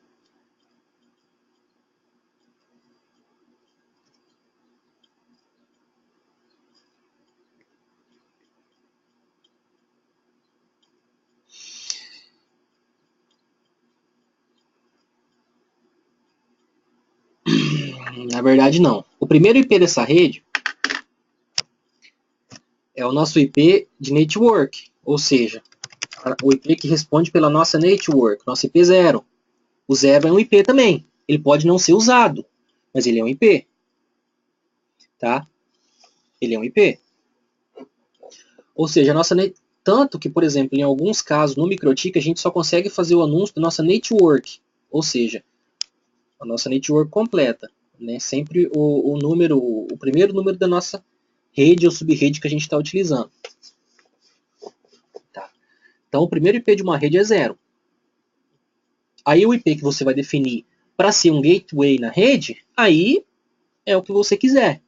Na verdade, não. O primeiro IP dessa rede é o nosso IP de network, ou seja, o IP que responde pela nossa network, nosso IP 0. O 0 é um IP também. Ele pode não ser usado, mas ele é um IP. Tá? Ele é um IP. Ou seja, a nossa tanto que, por exemplo, em alguns casos no MikroTik a gente só consegue fazer o anúncio da nossa network, ou seja, a nossa network completa, né? Sempre o primeiro número da nossa rede ou subrede que a gente está utilizando. Tá? Então, o primeiro IP de uma rede é 0. Aí o IP que você vai definir para ser um gateway na rede, aí é o que você quiser.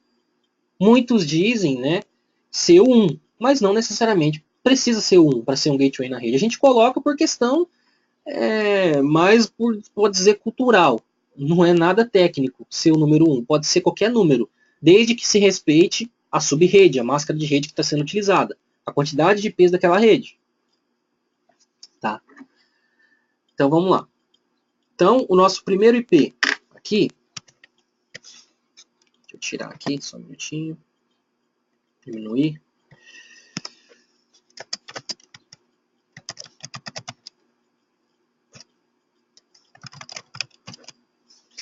Muitos dizem, né, ser 1, mas não necessariamente precisa ser 1 para ser um gateway na rede. A gente coloca por questão mais, pode dizer, cultural. Não é nada técnico ser o número 1. Pode ser qualquer número, desde que se respeite a subrede, a máscara de rede que está sendo utilizada, a quantidade de IPs daquela rede. Tá? Então vamos lá. Então, o nosso primeiro IP aqui, deixa eu tirar aqui, só um minutinho, diminuir.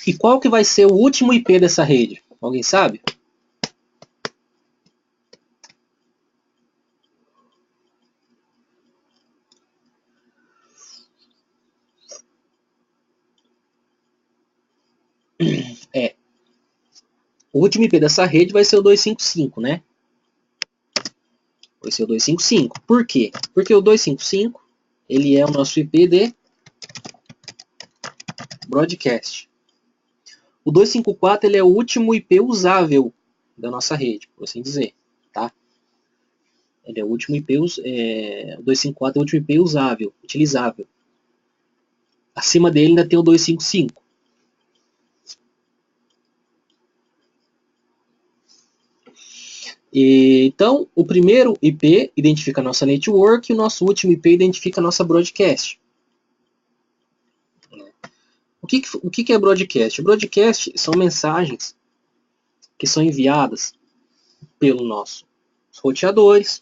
E qual que vai ser o último IP dessa rede? Alguém sabe? O último IP dessa rede vai ser o 255, né? Vai ser o 255. Por quê? Porque o 255 ele é o nosso IP de broadcast. O 254 ele é o último IP usável da nossa rede, por assim dizer, tá? Ele é o último IP, o 254 é o último IP usável, utilizável. Acima dele ainda tem o 255. Então, o primeiro IP identifica a nossa network e o nosso último IP identifica a nossa broadcast. O que é broadcast? Broadcast são mensagens que são enviadas pelos nossos roteadores,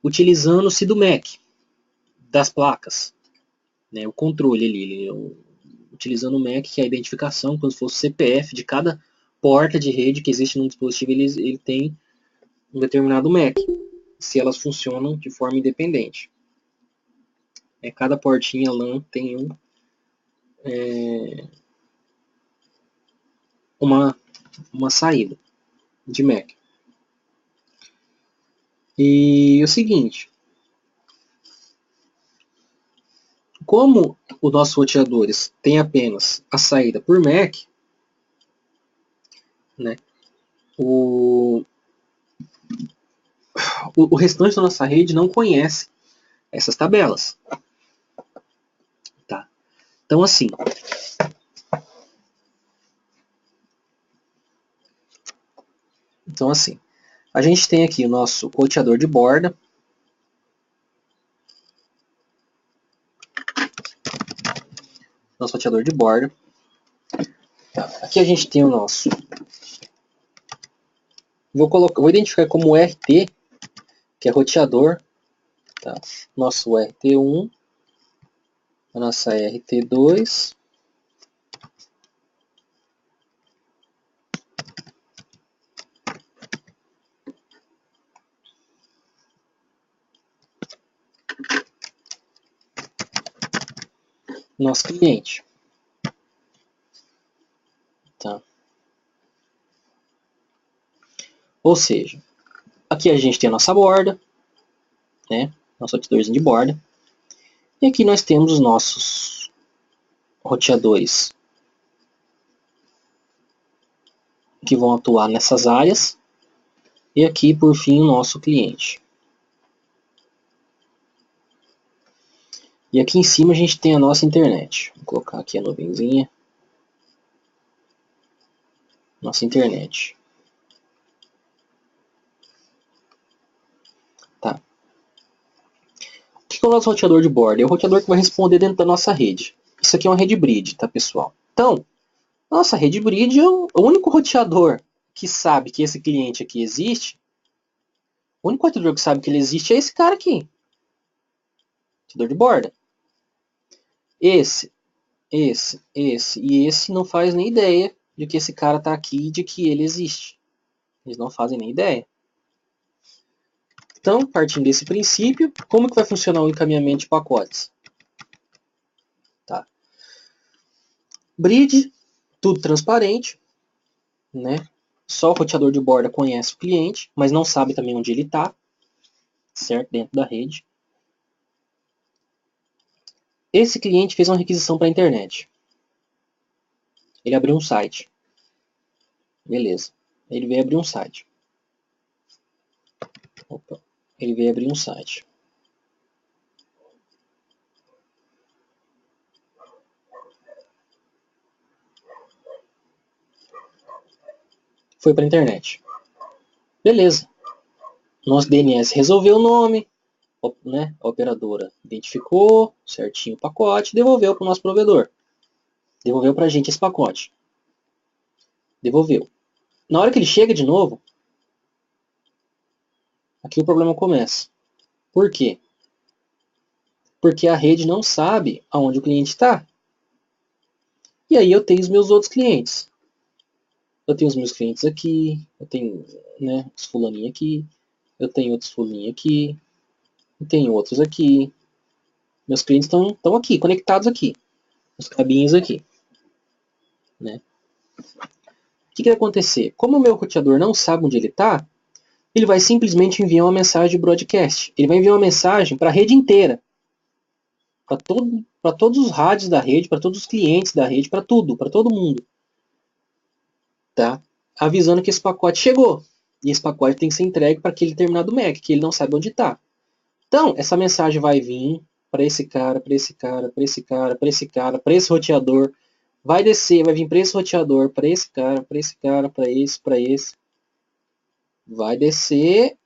utilizando-se do MAC, das placas, né, o controle ali, utilizando o MAC, que é a identificação, como se fosse o CPF de cada porta de rede que existe no dispositivo, ele tem um determinado MAC, se elas funcionam de forma independente. Cada portinha LAN tem uma saída de MAC. E o seguinte, como os nossos roteadores têm apenas a saída por MAC, né, o restante da nossa rede não conhece essas tabelas. Tá? Então, assim, a gente tem aqui o nosso roteador de borda. Nosso roteador de borda. Aqui a gente tem o nosso... Vou identificar como RT, que é roteador. Tá? Nosso RT1, a nossa RT2... nosso cliente. Tá? Ou seja, aqui a gente tem a nossa borda, né? Nosso roteadorzinho de borda. E aqui nós temos os nossos roteadores que vão atuar nessas áreas. E aqui, por fim, o nosso cliente. E aqui em cima a gente tem a nossa internet. Vou colocar aqui a nuvenzinha. Nossa internet. Tá. O que é o nosso roteador de borda? É o roteador que vai responder dentro da nossa rede. Isso aqui é uma rede bridge, tá, pessoal? Então, nossa rede bridge é o único roteador que sabe que esse cliente aqui existe. O único roteador que sabe que ele existe é esse cara aqui. Roteador de borda. Esse e esse não faz nem ideia de que esse cara está aqui e de que ele existe. Eles não fazem nem ideia. Então, partindo desse princípio, como que vai funcionar o encaminhamento de pacotes? Tá. Bridge, tudo transparente, né? Só o roteador de borda conhece o cliente, mas não sabe também onde ele está, certo? Dentro da rede. Esse cliente fez uma requisição para a internet. Ele abriu um site. Beleza. Ele veio abrir um site. Opa. Ele veio abrir um site. Foi para a internet. Beleza. Nosso DNS resolveu o nome, né? A operadora identificou certinho o pacote, devolveu para o nosso provedor. Devolveu para a gente esse pacote. Devolveu. Na hora que ele chega de novo, aqui o problema começa. Por quê? Porque a rede não sabe aonde o cliente está. E aí eu tenho os meus outros clientes. Eu tenho os meus clientes aqui, eu tenho, né, os fulaninhos aqui, eu tenho outros fulaninhos aqui, eu tenho outros aqui. Meus clientes estão aqui, conectados aqui. Os cabinhos aqui. Né? O que vai acontecer? Como o meu roteador não sabe onde ele está, ele vai simplesmente enviar uma mensagem de broadcast. Ele vai enviar uma mensagem para a rede inteira. Para todos os rádios da rede, para todos os clientes da rede, para tudo, para todo mundo. tá? Avisando que esse pacote chegou. E esse pacote tem que ser entregue para aquele determinado Mac, que ele não sabe onde está. Então, essa mensagem vai vir para esse cara, para esse cara, para esse cara, para esse cara, para esse roteador. Vai descer, vai vir para esse roteador, para esse cara, para esse cara, para esse, para esse. Vai descer,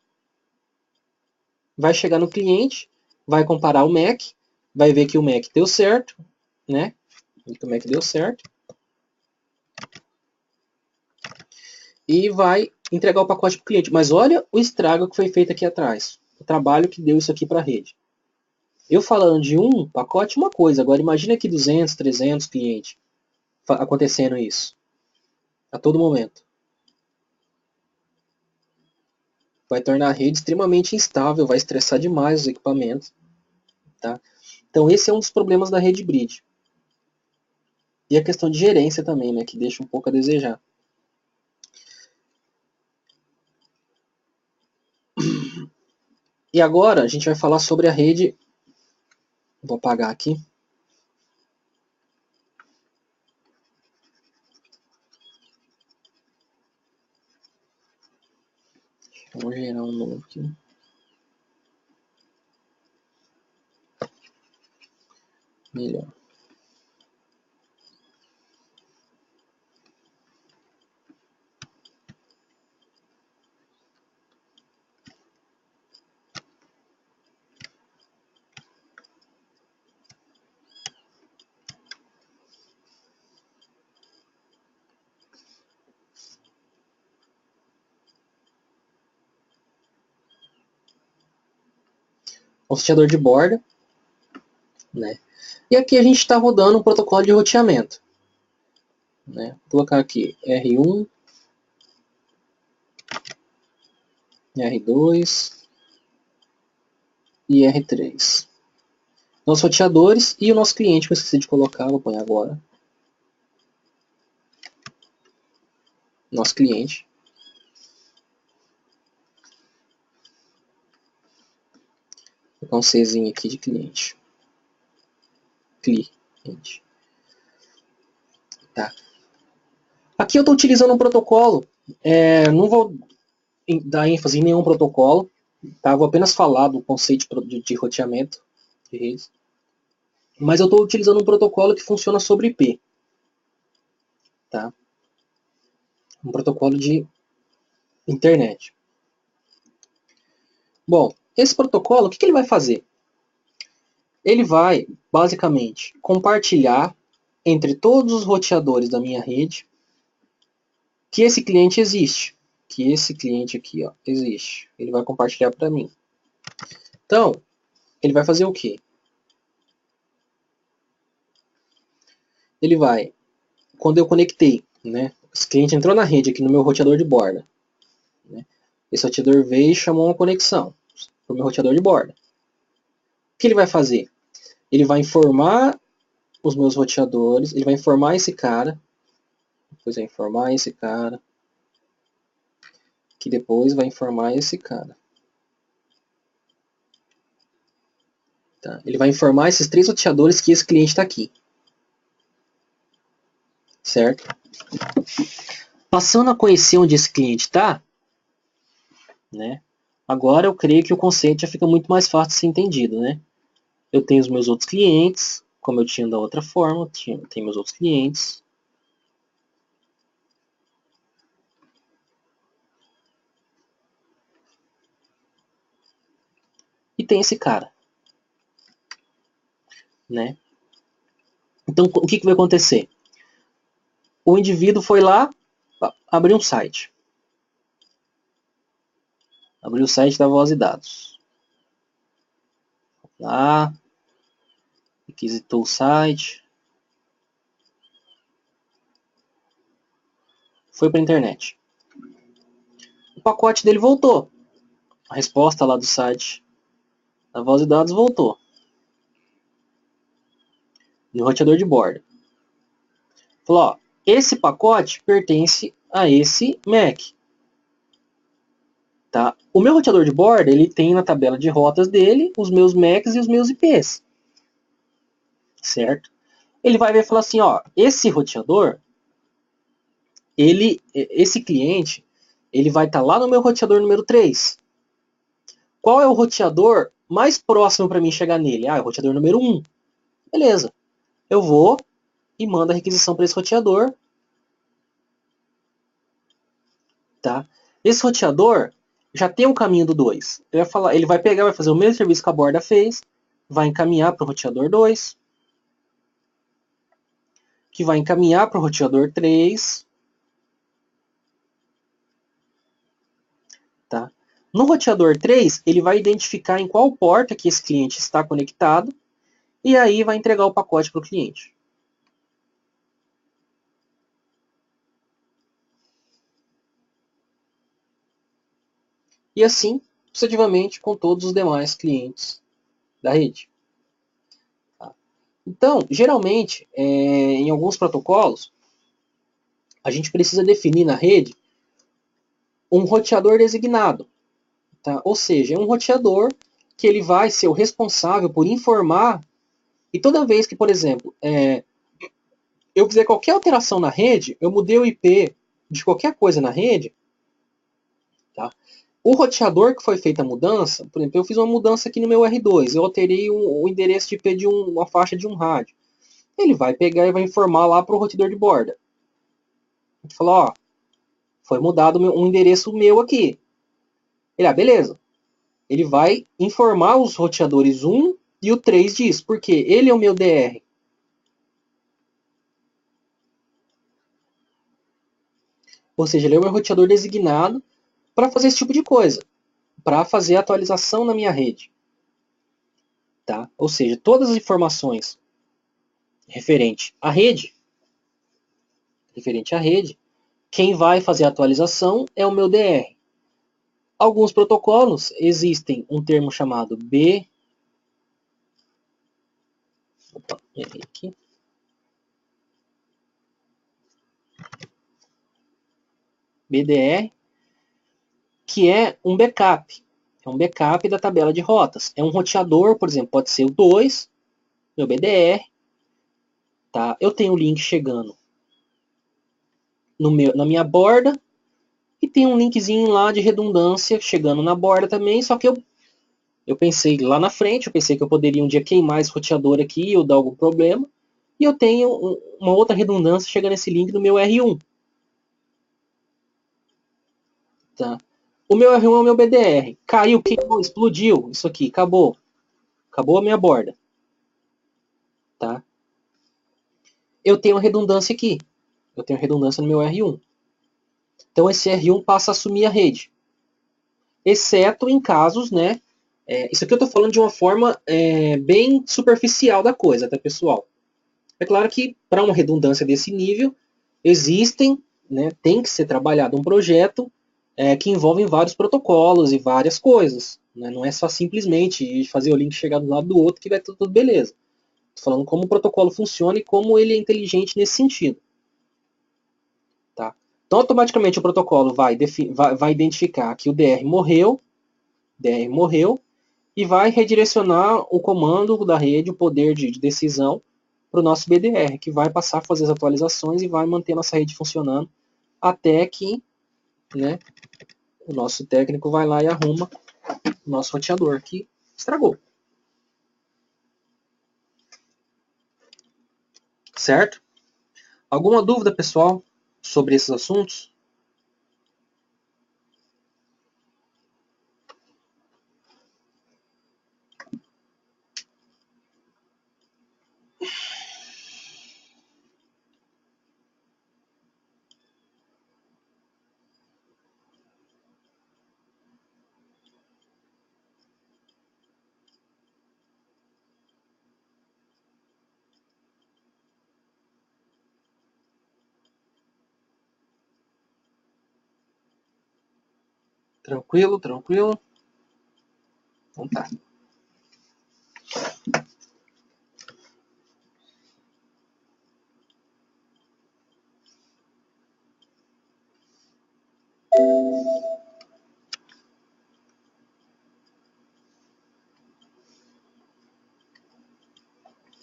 vai chegar no cliente, vai comparar o Mac, vai ver que o Mac deu certo, né? Que o Mac deu certo. E vai entregar o pacote para o cliente. Mas olha o estrago que foi feito aqui atrás. O trabalho que deu isso aqui para a rede. Eu falando de um pacote, uma coisa. Agora imagina aqui 200, 300 clientes acontecendo isso. A todo momento. Vai tornar a rede extremamente instável, vai estressar demais os equipamentos. Tá? Então esse é um dos problemas da rede híbrida. E a questão de gerência também, né, que deixa um pouco a desejar. E agora a gente vai falar sobre a rede. Vou apagar aqui. Vamos gerar um novo aqui. Melhor. O roteador de borda, né? E aqui a gente está rodando um protocolo de roteamento, né? Vou colocar aqui R1, R2 e R3. Nossos roteadores e o nosso cliente que eu esqueci de colocar, vou pôr agora. Nosso cliente. Vou colocar um Czinho aqui de cliente. Cliente. Tá. Aqui eu estou utilizando um protocolo. Não vou dar ênfase em nenhum protocolo. Tá? Vou apenas falar do conceito de roteamento de redes. Mas eu estou utilizando um protocolo que funciona sobre IP. Tá? Um protocolo de internet. Bom, esse protocolo, o que ele vai fazer? Ele vai, basicamente, compartilhar entre todos os roteadores da minha rede que esse cliente existe. Que esse cliente aqui ó, existe. Ele vai compartilhar para mim. Então, ele vai fazer o quê? Ele vai, quando eu conectei, né, esse cliente entrou na rede aqui no meu roteador de borda. Né, esse roteador veio e chamou uma conexão para o meu roteador de borda. O que ele vai fazer? Ele vai informar os meus roteadores, ele vai informar esse cara, depois vai informar esse cara, que depois vai informar esse cara. Tá? Ele vai informar esses 3 roteadores que esse cliente está aqui. Certo? Passando a conhecer onde esse cliente está, né? Agora eu creio que o conceito já fica muito mais fácil de ser entendido, né? Eu tenho os meus outros clientes, como eu tinha da outra forma, tenho meus outros clientes. E tem esse cara. Né? Então, o que vai acontecer? O indivíduo foi lá, abriu um site. Abriu o site da Voz e Dados. Lá, requisitou o site. Foi para a internet. O pacote dele voltou. A resposta lá do site da Voz e Dados voltou. No roteador de borda. Falou, ó, esse pacote pertence a esse Mac. Tá? O meu roteador de borda, ele tem na tabela de rotas dele os meus Macs e os meus IPs. Certo? Ele vai ver e falar assim, ó, esse roteador, esse cliente, ele vai estar lá no meu roteador número 3. Qual é o roteador mais próximo para mim chegar nele? Ah, é o roteador número 1. Beleza. Eu vou e mando a requisição para esse roteador. Tá? Esse roteador já tem um caminho do 2. Ele vai pegar, vai fazer o mesmo serviço que a borda fez, vai encaminhar para o roteador 2, que vai encaminhar para o roteador 3. Tá? No roteador 3, ele vai identificar em qual porta que esse cliente está conectado e aí vai entregar o pacote para o cliente. E assim, sucessivamente, com todos os demais clientes da rede. Tá? Então, geralmente, em alguns protocolos, a gente precisa definir na rede um roteador designado. Tá? Ou seja, é um roteador que ele vai ser o responsável por informar, e toda vez que, por exemplo, eu fizer qualquer alteração na rede, eu mudei o IP de qualquer coisa na rede, tá? O roteador que foi feita a mudança, por exemplo, eu fiz uma mudança aqui no meu R2, eu alterei o endereço de IP de uma faixa de um rádio. Ele vai pegar e vai informar lá para o roteador de borda. Ele fala, ó, foi mudado um endereço meu aqui. Ele, beleza. Ele vai informar os roteadores 1 e o 3 disso, porque ele é o meu DR. Ou seja, ele é o meu roteador designado para fazer esse tipo de coisa, para fazer a atualização na minha rede. Tá? Ou seja, todas as informações referente à rede, quem vai fazer a atualização é o meu DR. Alguns protocolos existem um termo chamado BDR, que é um backup. É um backup da tabela de rotas. É um roteador, por exemplo, pode ser o 2, meu BDR. Tá? Eu tenho o link chegando na minha borda e tem um linkzinho lá de redundância chegando na borda também, só que eu pensei lá na frente, eu pensei que eu poderia um dia queimar esse roteador aqui ou dar algum problema, e eu tenho uma outra redundância chegando nesse link no meu R1. Tá? O meu R1 é o meu BDR. Caiu, queimou, explodiu, isso aqui, acabou. Acabou a minha borda. Tá? Eu tenho a redundância aqui. Eu tenho redundância no meu R1. Então esse R1 passa a assumir a rede. Exceto em casos, né? Isso aqui eu estou falando de uma forma bem superficial da coisa, tá, pessoal? É claro que para uma redundância desse nível, existem, né, tem que ser trabalhado um projeto que envolve vários protocolos e várias coisas. Né? Não é só simplesmente fazer o link chegar do lado do outro que vai tudo beleza. Estou falando como o protocolo funciona e como ele é inteligente nesse sentido. Tá? Então, automaticamente o protocolo vai identificar que o DR morreu, e vai redirecionar o comando da rede, o poder de decisão, para o nosso BDR, que vai passar a fazer as atualizações e vai manter nossa rede funcionando até que, né, o nosso técnico vai lá e arruma o nosso roteador que estragou. Certo? Alguma dúvida, pessoal, sobre esses assuntos? Tranquilo, tranquilo? Então tá.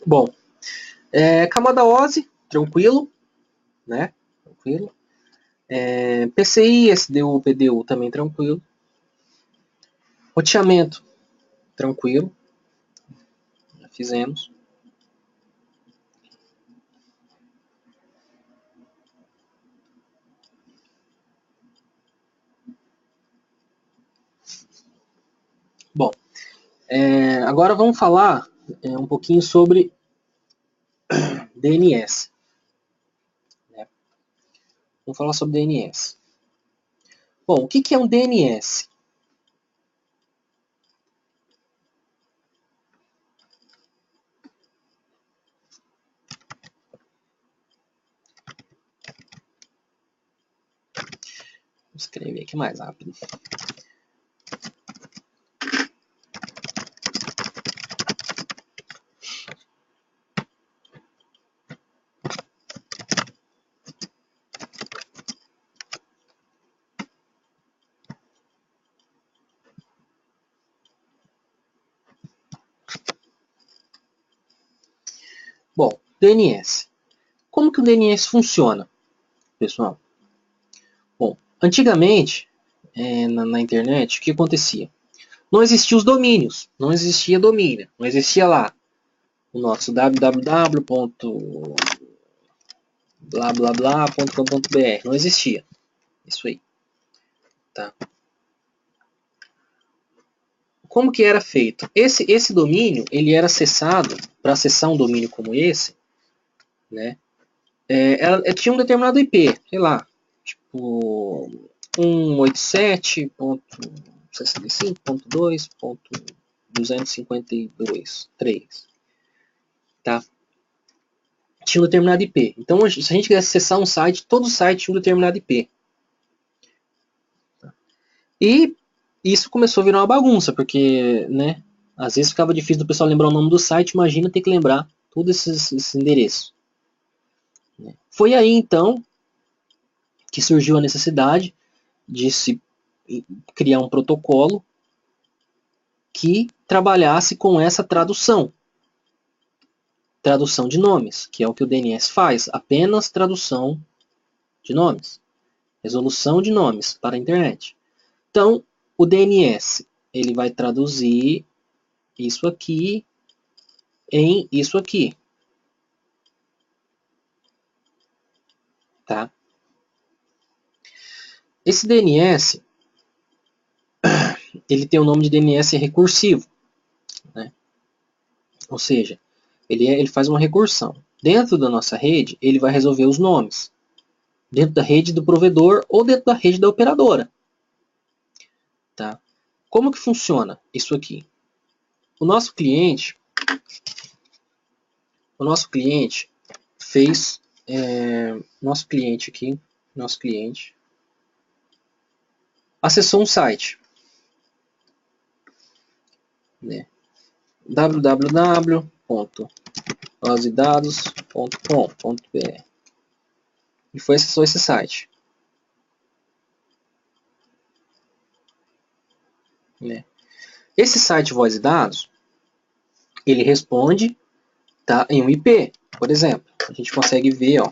Bom, camada OSI, tranquilo, né? Tranquilo. PCI, SDU, PDU também tranquilo. Roteamento, tranquilo. Já fizemos. Bom, agora vamos falar um pouquinho sobre DNS. Né? Vamos falar sobre DNS. Bom, o que é um DNS? Vou escrever aqui mais rápido. Bom, DNS. Como que o DNS funciona, pessoal? Bom, antigamente, na internet, o que acontecia? Não existiam os domínios, não existia domínio, não existia lá o nosso www.blá.com.br, não existia isso aí, tá? Como que era feito? Esse domínio, ele era acessado, para acessar um domínio como esse, né? Tinha um determinado IP, sei lá, tipo 187.65.2.252.3, tá? Tinha um determinado IP. Então, se a gente quisesse acessar um site, todo site tinha um determinado IP. E isso começou a virar uma bagunça, porque, né, às vezes ficava difícil do pessoal lembrar o nome do site, imagina ter que lembrar todos esses endereços. Foi aí, então, que surgiu a necessidade de se criar um protocolo que trabalhasse com essa tradução de nomes, que é o que o DNS faz, apenas tradução de nomes, resolução de nomes para a internet. Então, o DNS ele vai traduzir isso aqui em isso aqui, tá? Esse DNS ele tem o nome de DNS recursivo, né? Ou seja, ele faz uma recursão. Dentro da nossa rede, ele vai resolver os nomes. Dentro da rede do provedor ou dentro da rede da operadora. Tá? Como que funciona isso aqui? O nosso cliente fez... nosso cliente acessou um site. Né? www.basedados.com.br e foi acessou esse site. Né? Esse site voz e dados, ele responde, tá, em um IP, por exemplo. A gente consegue ver, ó,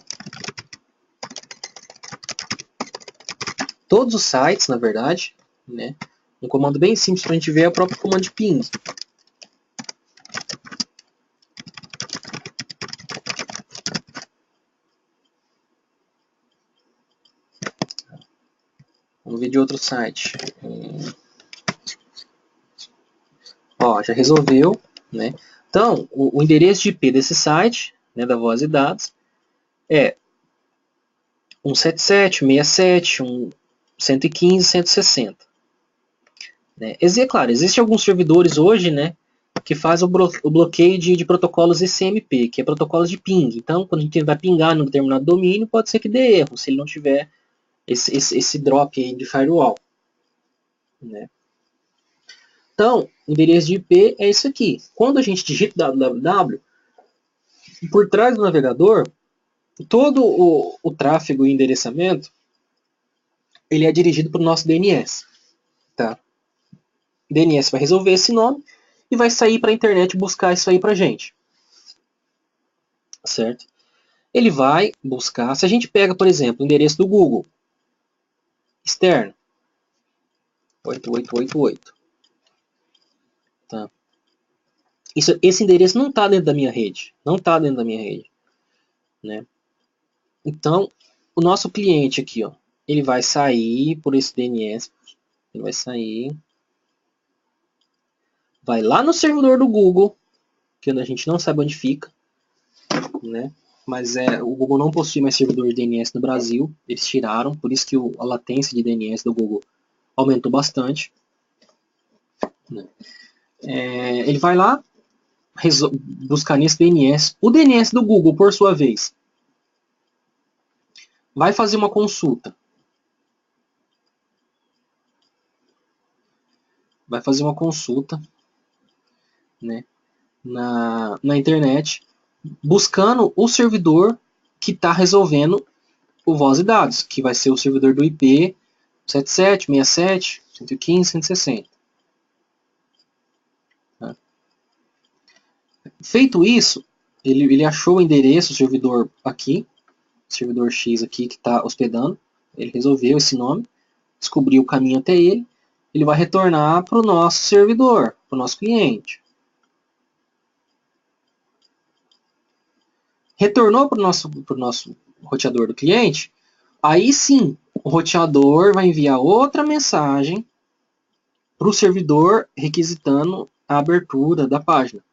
todos os sites, na verdade, né? Um comando bem simples para a gente ver é o próprio comando de ping. Vamos ver de outro site. Ó, já resolveu, né? Então, o endereço de IP desse site, né, da voz e dados, é 177, 115, 160. Né? É claro, existem alguns servidores hoje, né, que fazem o bloqueio de protocolos ICMP, que é protocolos de ping. Então, quando a gente vai pingar num determinado domínio, pode ser que dê erro, se ele não tiver esse drop aí de firewall. Né? Então, o endereço de IP é isso aqui. Quando a gente digita www, por trás do navegador, todo o tráfego e endereçamento, ele é dirigido para o nosso DNS. Tá? O DNS vai resolver esse nome e vai sair para a internet buscar isso aí para a gente. Certo? Ele vai buscar, se a gente pega, por exemplo, o endereço do Google, externo. 8888. Tá? Esse endereço não está dentro da minha rede. Não está dentro da minha rede. Né? Então, o nosso cliente aqui, ó, ele vai sair por esse DNS. Ele vai sair. Vai lá no servidor do Google, que a gente não sabe onde fica. Né? Mas o Google não possui mais servidor de DNS no Brasil. Eles tiraram, por isso que a latência de DNS do Google aumentou bastante. Né? Ele vai lá buscar nesse DNS. O DNS do Google, por sua vez, vai fazer uma consulta. Vai fazer uma consulta, né, na internet, buscando o servidor que está resolvendo o voz e dados, que vai ser o servidor do IP 77, 67, 115, 160. Tá? Feito isso, ele achou o endereço, o servidor aqui, servidor X aqui que está hospedando, ele resolveu esse nome, descobriu o caminho até ele, ele vai retornar para o nosso servidor, para o nosso cliente. Retornou para o nosso roteador do cliente, aí sim, o roteador vai enviar outra mensagem para o servidor requisitando a abertura da página.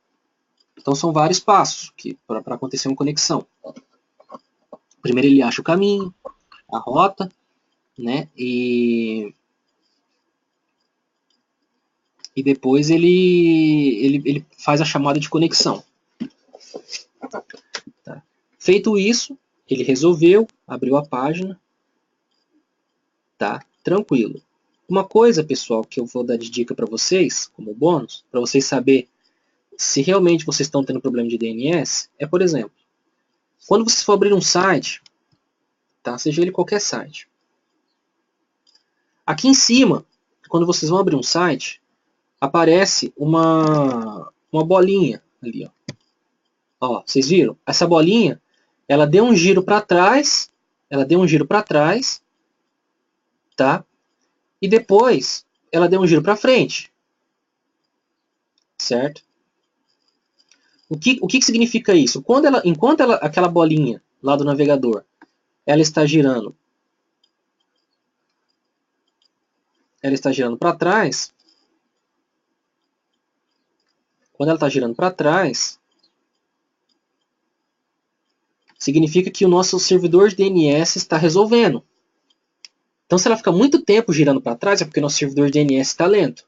Então são vários passos para acontecer uma conexão. Primeiro ele acha o caminho, a rota, né? E depois ele faz a chamada de conexão. Tá? Feito isso, ele resolveu, abriu a página, tá? Tranquilo. Uma coisa, pessoal, que eu vou dar de dica para vocês, como bônus, para vocês saberem se realmente vocês estão tendo problema de DNS, por exemplo, quando vocês for abrir um site, tá? Seja ele qualquer site, aqui em cima, quando vocês vão abrir um site, aparece uma bolinha ali, ó. Ó, vocês viram? Essa bolinha, ela deu um giro para trás, tá? E depois ela deu um giro para frente, certo? O que significa isso? Enquanto aquela bolinha lá do navegador, ela está girando para trás. Quando ela está girando para trás, significa que o nosso servidor de DNS está resolvendo. Então, se ela fica muito tempo girando para trás, é porque o nosso servidor de DNS está lento.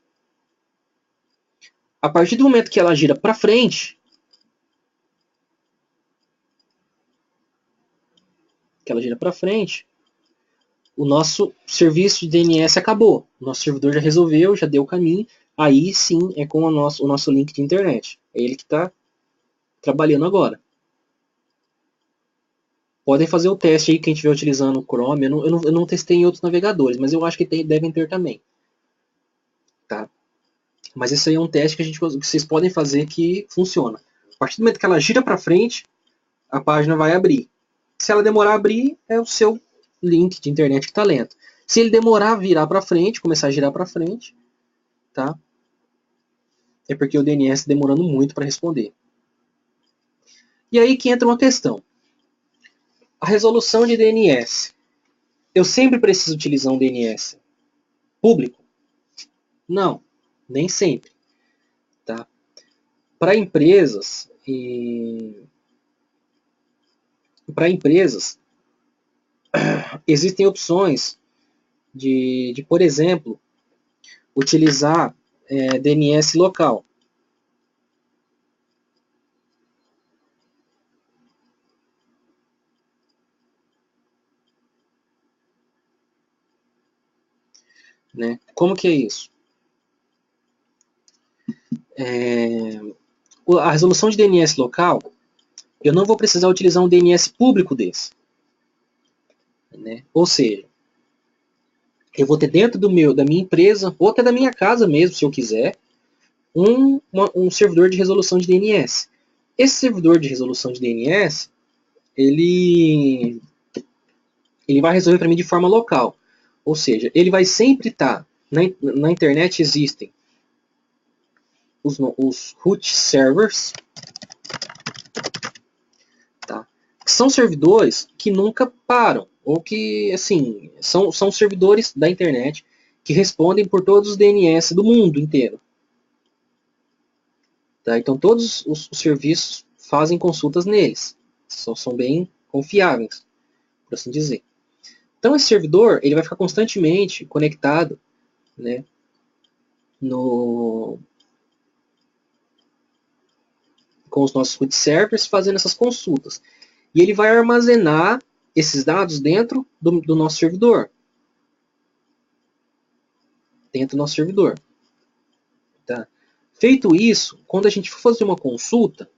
A partir do momento que ela gira para frente, o nosso serviço de DNS acabou. O nosso servidor já resolveu, já deu o caminho. Aí sim é com o nosso link de internet. É ele que está trabalhando agora. Podem fazer o teste aí, quem estiver utilizando o Chrome. Eu não testei em outros navegadores, mas eu acho que devem ter também. Tá? Mas isso aí é um teste que vocês podem fazer que funciona. A partir do momento que ela gira para frente, a página vai abrir. Se ela demorar a abrir, é o seu link de internet que está lento. Se ele demorar a virar para frente, começar a girar para frente, tá? É porque o DNS demorando muito para responder. E aí que entra uma questão. A resolução de DNS. Eu sempre preciso utilizar um DNS público? Não, nem sempre. Tá? Para empresas existem opções de, por exemplo, utilizar DNS local. Né? Como que é isso? A resolução de DNS local, eu não vou precisar utilizar um DNS público desse. Né? Ou seja, eu vou ter dentro da minha empresa, ou até da minha casa mesmo, se eu quiser, um servidor de resolução de DNS. Esse servidor de resolução de DNS, ele vai resolver para mim de forma local. Ou seja, ele vai sempre estar. Na internet existem os root servers, tá? Que são servidores que nunca param, ou que, assim, são servidores da internet que respondem por todos os DNS do mundo inteiro. Tá? Então todos os serviços fazem consultas neles. São bem confiáveis, por assim dizer. Então esse servidor ele vai ficar constantemente conectado, né, com os nossos root servers fazendo essas consultas. E ele vai armazenar esses dados dentro do nosso servidor. Dentro do nosso servidor. Tá? Feito isso, quando a gente for fazer uma consulta,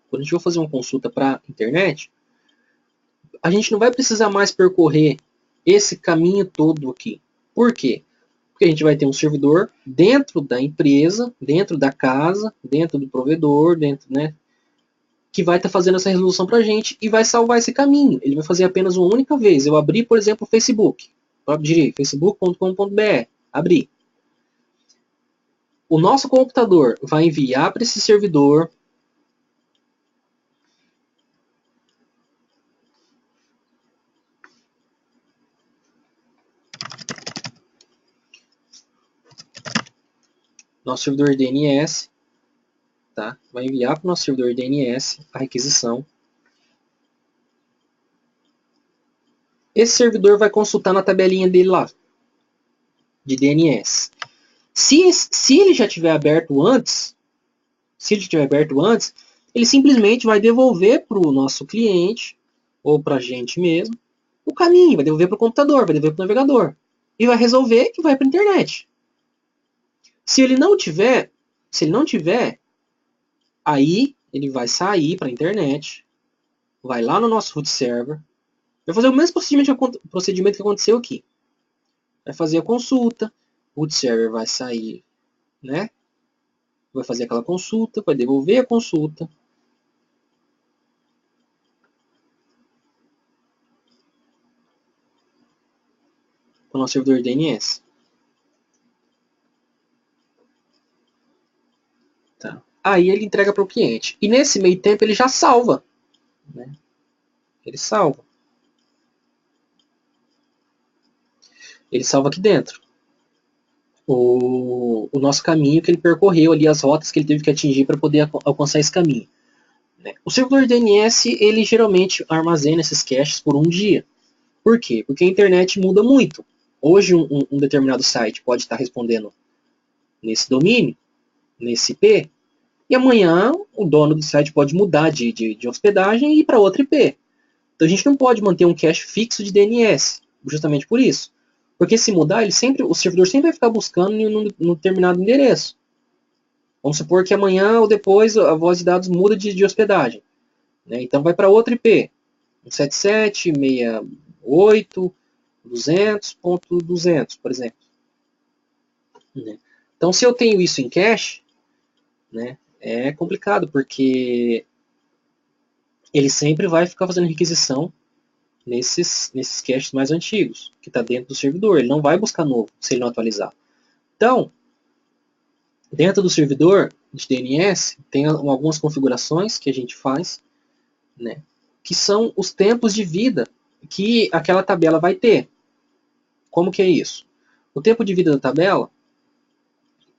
para a internet, a gente não vai precisar mais percorrer esse caminho todo aqui. Por quê? Porque a gente vai ter um servidor dentro da empresa, dentro da casa, dentro do provedor, dentro, né, que vai estar fazendo essa resolução para a gente e vai salvar esse caminho. Ele vai fazer apenas uma única vez. Eu abri, por exemplo, o Facebook. Eu abri facebook.com.br. Abri. O nosso computador vai enviar para esse servidor nosso servidor DNS, tá? Vai enviar para o nosso servidor DNS a requisição. Esse servidor vai consultar na tabelinha dele lá, de DNS. Se ele já tiver aberto antes, ele simplesmente vai devolver para o nosso cliente, ou para a gente mesmo, o caminho, vai devolver para o computador, vai devolver para o navegador. E vai resolver e vai para a internet. Se ele não tiver, aí ele vai sair para a internet, vai lá no nosso root server, vai fazer o mesmo procedimento que aconteceu aqui. Vai fazer a consulta, o root server vai sair, né? Vai fazer aquela consulta, vai devolver a consulta. Para o nosso servidor DNS. Tá. Aí ele entrega para o cliente. E nesse meio tempo ele já salva. Né? Ele salva. Ele salva aqui dentro. O nosso caminho que ele percorreu ali, as rotas que ele teve que atingir para poder alcançar esse caminho. Né? O servidor DNS, ele geralmente armazena esses caches por um dia. Por quê? Porque a internet muda muito. Hoje um determinado site pode estar respondendo nesse domínio, nesse IP, e amanhã o dono do site pode mudar de hospedagem e ir para outra IP. Então a gente não pode manter um cache fixo de DNS, justamente por isso. Porque se mudar, o servidor sempre vai ficar buscando num determinado endereço. Vamos supor que amanhã ou depois a voz de dados muda de hospedagem. Né? Então vai para outra IP. 177.68.200.200, por exemplo. Né? Então se eu tenho isso em cache, né, é complicado, porque ele sempre vai ficar fazendo requisição nesses caches mais antigos, que está dentro do servidor. Ele não vai buscar novo, se ele não atualizar. Então, dentro do servidor de DNS, tem algumas configurações que a gente faz, né, que são os tempos de vida que aquela tabela vai ter. Como que é isso? O tempo de vida da tabela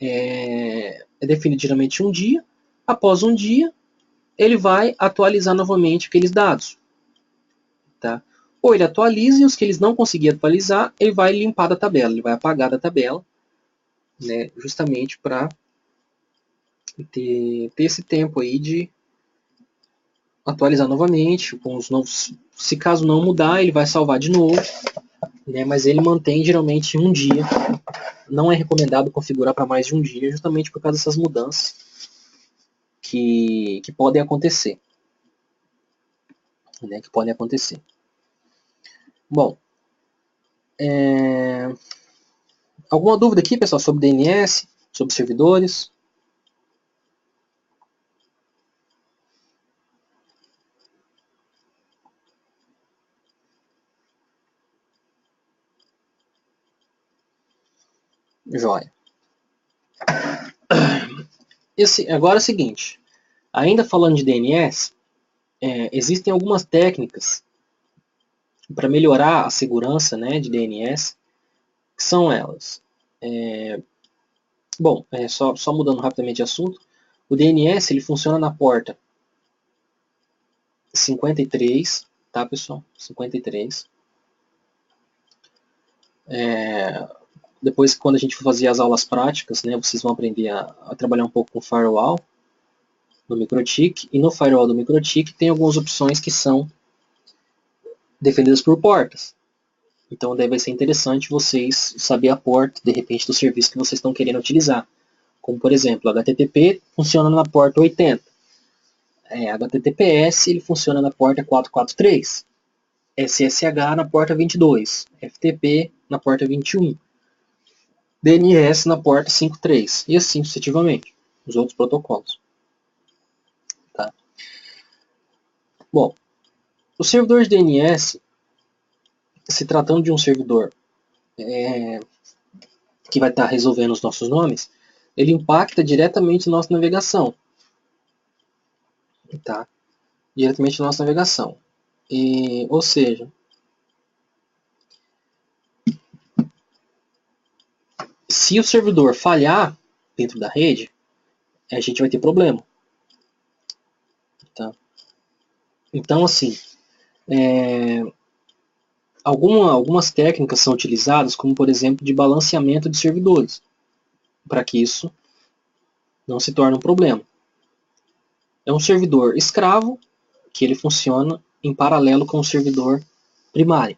é definido geralmente um dia. Após um dia, ele vai atualizar novamente aqueles dados. Tá? Ou ele atualiza e os que eles não conseguir atualizar, ele vai limpar da tabela, ele vai apagar da tabela, né, justamente para ter esse tempo aí de atualizar novamente com os novos. Se caso não mudar, ele vai salvar de novo, né, mas ele mantém geralmente um dia. Não é recomendado configurar para mais de um dia, justamente por causa dessas mudanças que podem acontecer. Né, que podem acontecer. Bom, alguma dúvida aqui, pessoal, sobre DNS, sobre servidores? Joia. Agora é o seguinte, ainda falando de DNS, existem algumas técnicas para melhorar a segurança, né, de DNS, que são elas. Só mudando rapidamente de assunto, o DNS ele funciona na porta 53, tá, pessoal? 53. Depois, quando a gente for fazer as aulas práticas, né, vocês vão aprender a trabalhar um pouco com firewall no MikroTik. E no firewall do MikroTik tem algumas opções que são defendidas por portas. Então, deve ser interessante vocês saber a porta, de repente, do serviço que vocês estão querendo utilizar. Como, por exemplo, HTTP funciona na porta 80. HTTPS ele funciona na porta 443. SSH na porta 22. FTP na porta 21. DNS na porta 53. E assim sucessivamente. Os outros protocolos. Tá? Bom, o servidor de DNS, se tratando de um servidor que vai estar resolvendo os nossos nomes, ele impacta diretamente a nossa navegação. Tá? Diretamente na nossa navegação. Ou seja, se o servidor falhar dentro da rede, a gente vai ter problema. Tá? Então, assim, algumas técnicas são utilizadas, como por exemplo de balanceamento de servidores, para que isso não se torne um problema. É um servidor escravo que ele funciona em paralelo com o servidor primário.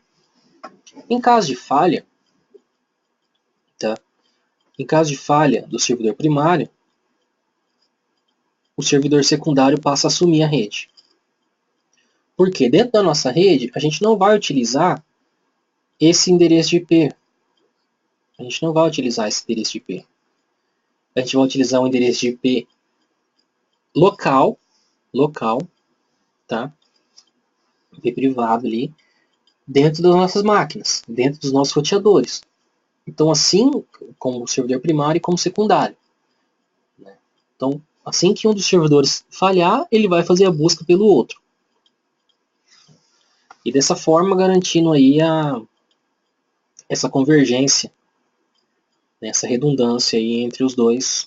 Em caso de falha, tá? Em caso de falha do servidor primário, o servidor secundário passa a assumir a rede. Porque dentro da nossa rede, a gente não vai utilizar esse endereço de IP. A gente não vai utilizar esse endereço de IP. A gente vai utilizar um endereço de IP local, tá? IP privado ali, dentro das nossas máquinas, dentro dos nossos roteadores. Então, assim como o servidor primário e como secundário. Né? Então, assim que um dos servidores falhar, ele vai fazer a busca pelo outro. E dessa forma, garantindo aí essa convergência, né, essa redundância aí entre os dois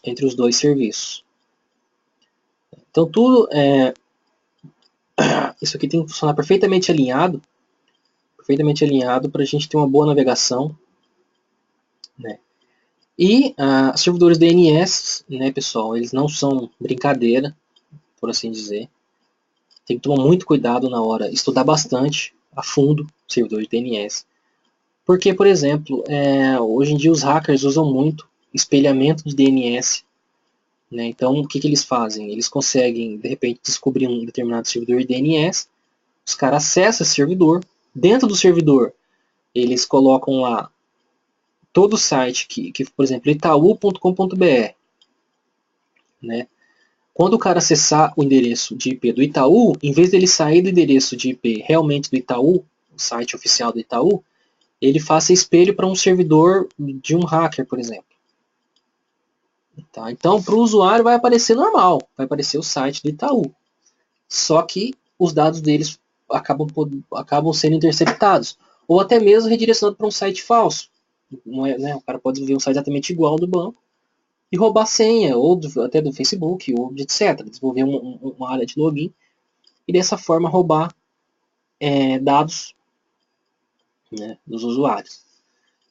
serviços. Então, isso aqui tem que funcionar perfeitamente alinhado para a gente ter uma boa navegação. Né? E servidores DNS, né, pessoal, eles não são brincadeira, por assim dizer. Tem que tomar muito cuidado na hora, estudar bastante a fundo o servidor de DNS. Porque, por exemplo, hoje em dia os hackers usam muito espelhamento de DNS. Né? Então, o que eles fazem? Eles conseguem, de repente, descobrir um determinado servidor de DNS, os caras acessam esse servidor. Dentro do servidor, eles colocam lá todo o site, que por exemplo, itaú.com.br. Né? Quando o cara acessar o endereço de IP do Itaú, em vez dele sair do endereço de IP realmente do Itaú, o site oficial do Itaú, ele faça espelho para um servidor de um hacker, por exemplo. Tá? Então, para o usuário vai aparecer normal, vai aparecer o site do Itaú. Só que os dados deles acabam sendo interceptados. Ou até mesmo redirecionados para um site falso. Né? O cara pode ver um site exatamente igual ao do banco e roubar senha, ou até do Facebook, ou de etc. Desenvolver uma área de login e dessa forma roubar dados, né, dos usuários.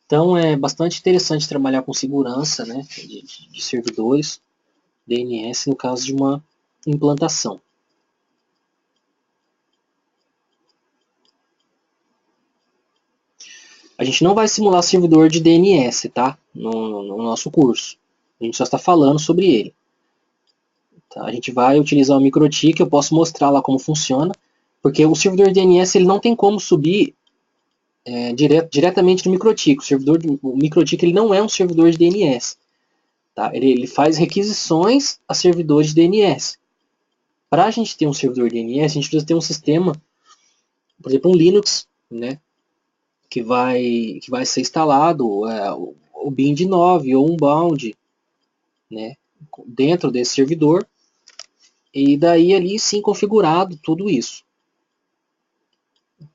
Então é bastante interessante trabalhar com segurança, né, de servidores DNS no caso de uma implantação. A gente não vai simular servidor de DNS, tá? No nosso curso. A gente só está falando sobre ele. Tá? A gente vai utilizar o MikroTik, eu posso mostrar lá como funciona, porque o servidor de DNS ele não tem como subir diretamente no MikroTik. O MikroTik ele não é um servidor de DNS. Tá? Ele faz requisições a servidores de DNS. Para a gente ter um servidor de DNS, a gente precisa ter um sistema, por exemplo, um Linux, né? Que vai ser instalado, o bind 9 ou um bound, né, dentro desse servidor, e daí ali sim configurado tudo isso.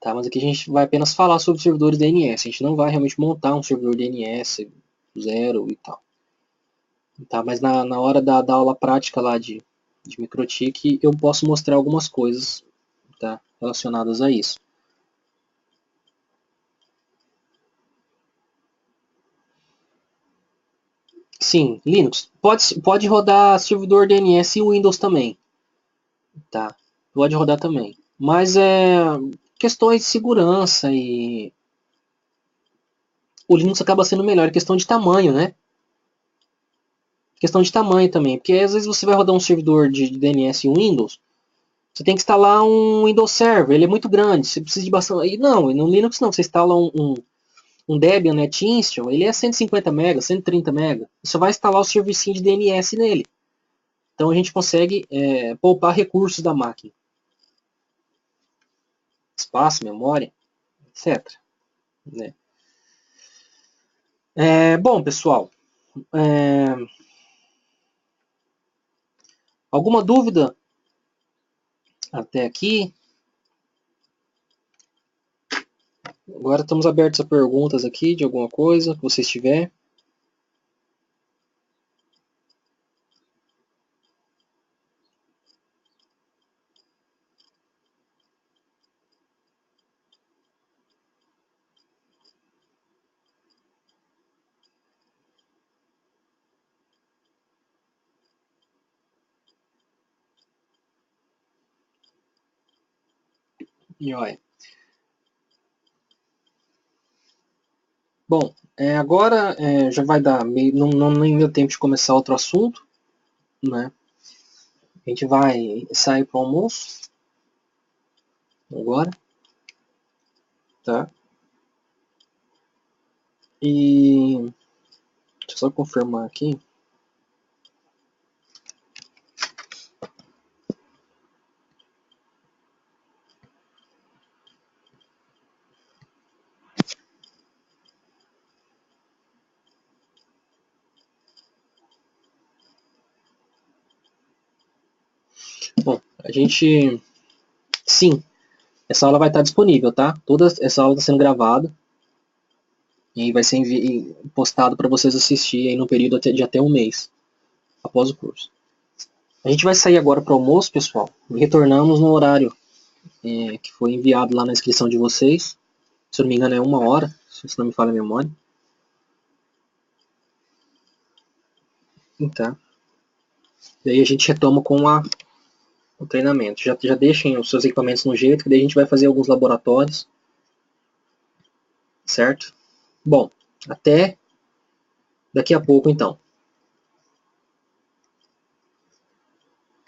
Tá, mas aqui a gente vai apenas falar sobre servidores DNS, a gente não vai realmente montar um servidor DNS zero e tal. Tá, mas na hora da aula prática lá de MikroTik eu posso mostrar algumas coisas, tá, relacionadas a isso. Sim, Linux. Pode rodar servidor DNS e Windows também. Tá, pode rodar também. Mas questões de segurança e o Linux acaba sendo melhor. É questão de tamanho, né? Questão de tamanho também. Porque às vezes você vai rodar um servidor de DNS em Windows, você tem que instalar um Windows Server. Ele é muito grande. Você precisa de bastante. Não, no Linux não. Você instala um Debian NetInstall, ele é 150 MB, 130 MB. Você vai instalar o servicinho de DNS nele. Então a gente consegue poupar recursos da máquina. Espaço, memória, etc. Né? Bom, pessoal, alguma dúvida até aqui? Agora estamos abertos a perguntas aqui de alguma coisa que vocês tiverem. Joia. Bom, agora já vai dar não nem deu tempo de começar outro assunto, né? A gente vai sair para o almoço agora, tá? E deixa eu só confirmar aqui. Bom, a gente sim, essa aula vai estar disponível, tá? Toda essa aula está sendo gravada e vai ser postado para vocês assistirem aí no período de até um mês após o curso. A gente vai sair agora para o almoço, pessoal, e retornamos no horário que foi enviado lá na inscrição de vocês. Se eu não me engano é 1 hora, se não me falha a memória. Então, daí a gente retoma com o treinamento. Já deixem os seus equipamentos no jeito, que daí a gente vai fazer alguns laboratórios. Certo? Bom, até daqui a pouco então.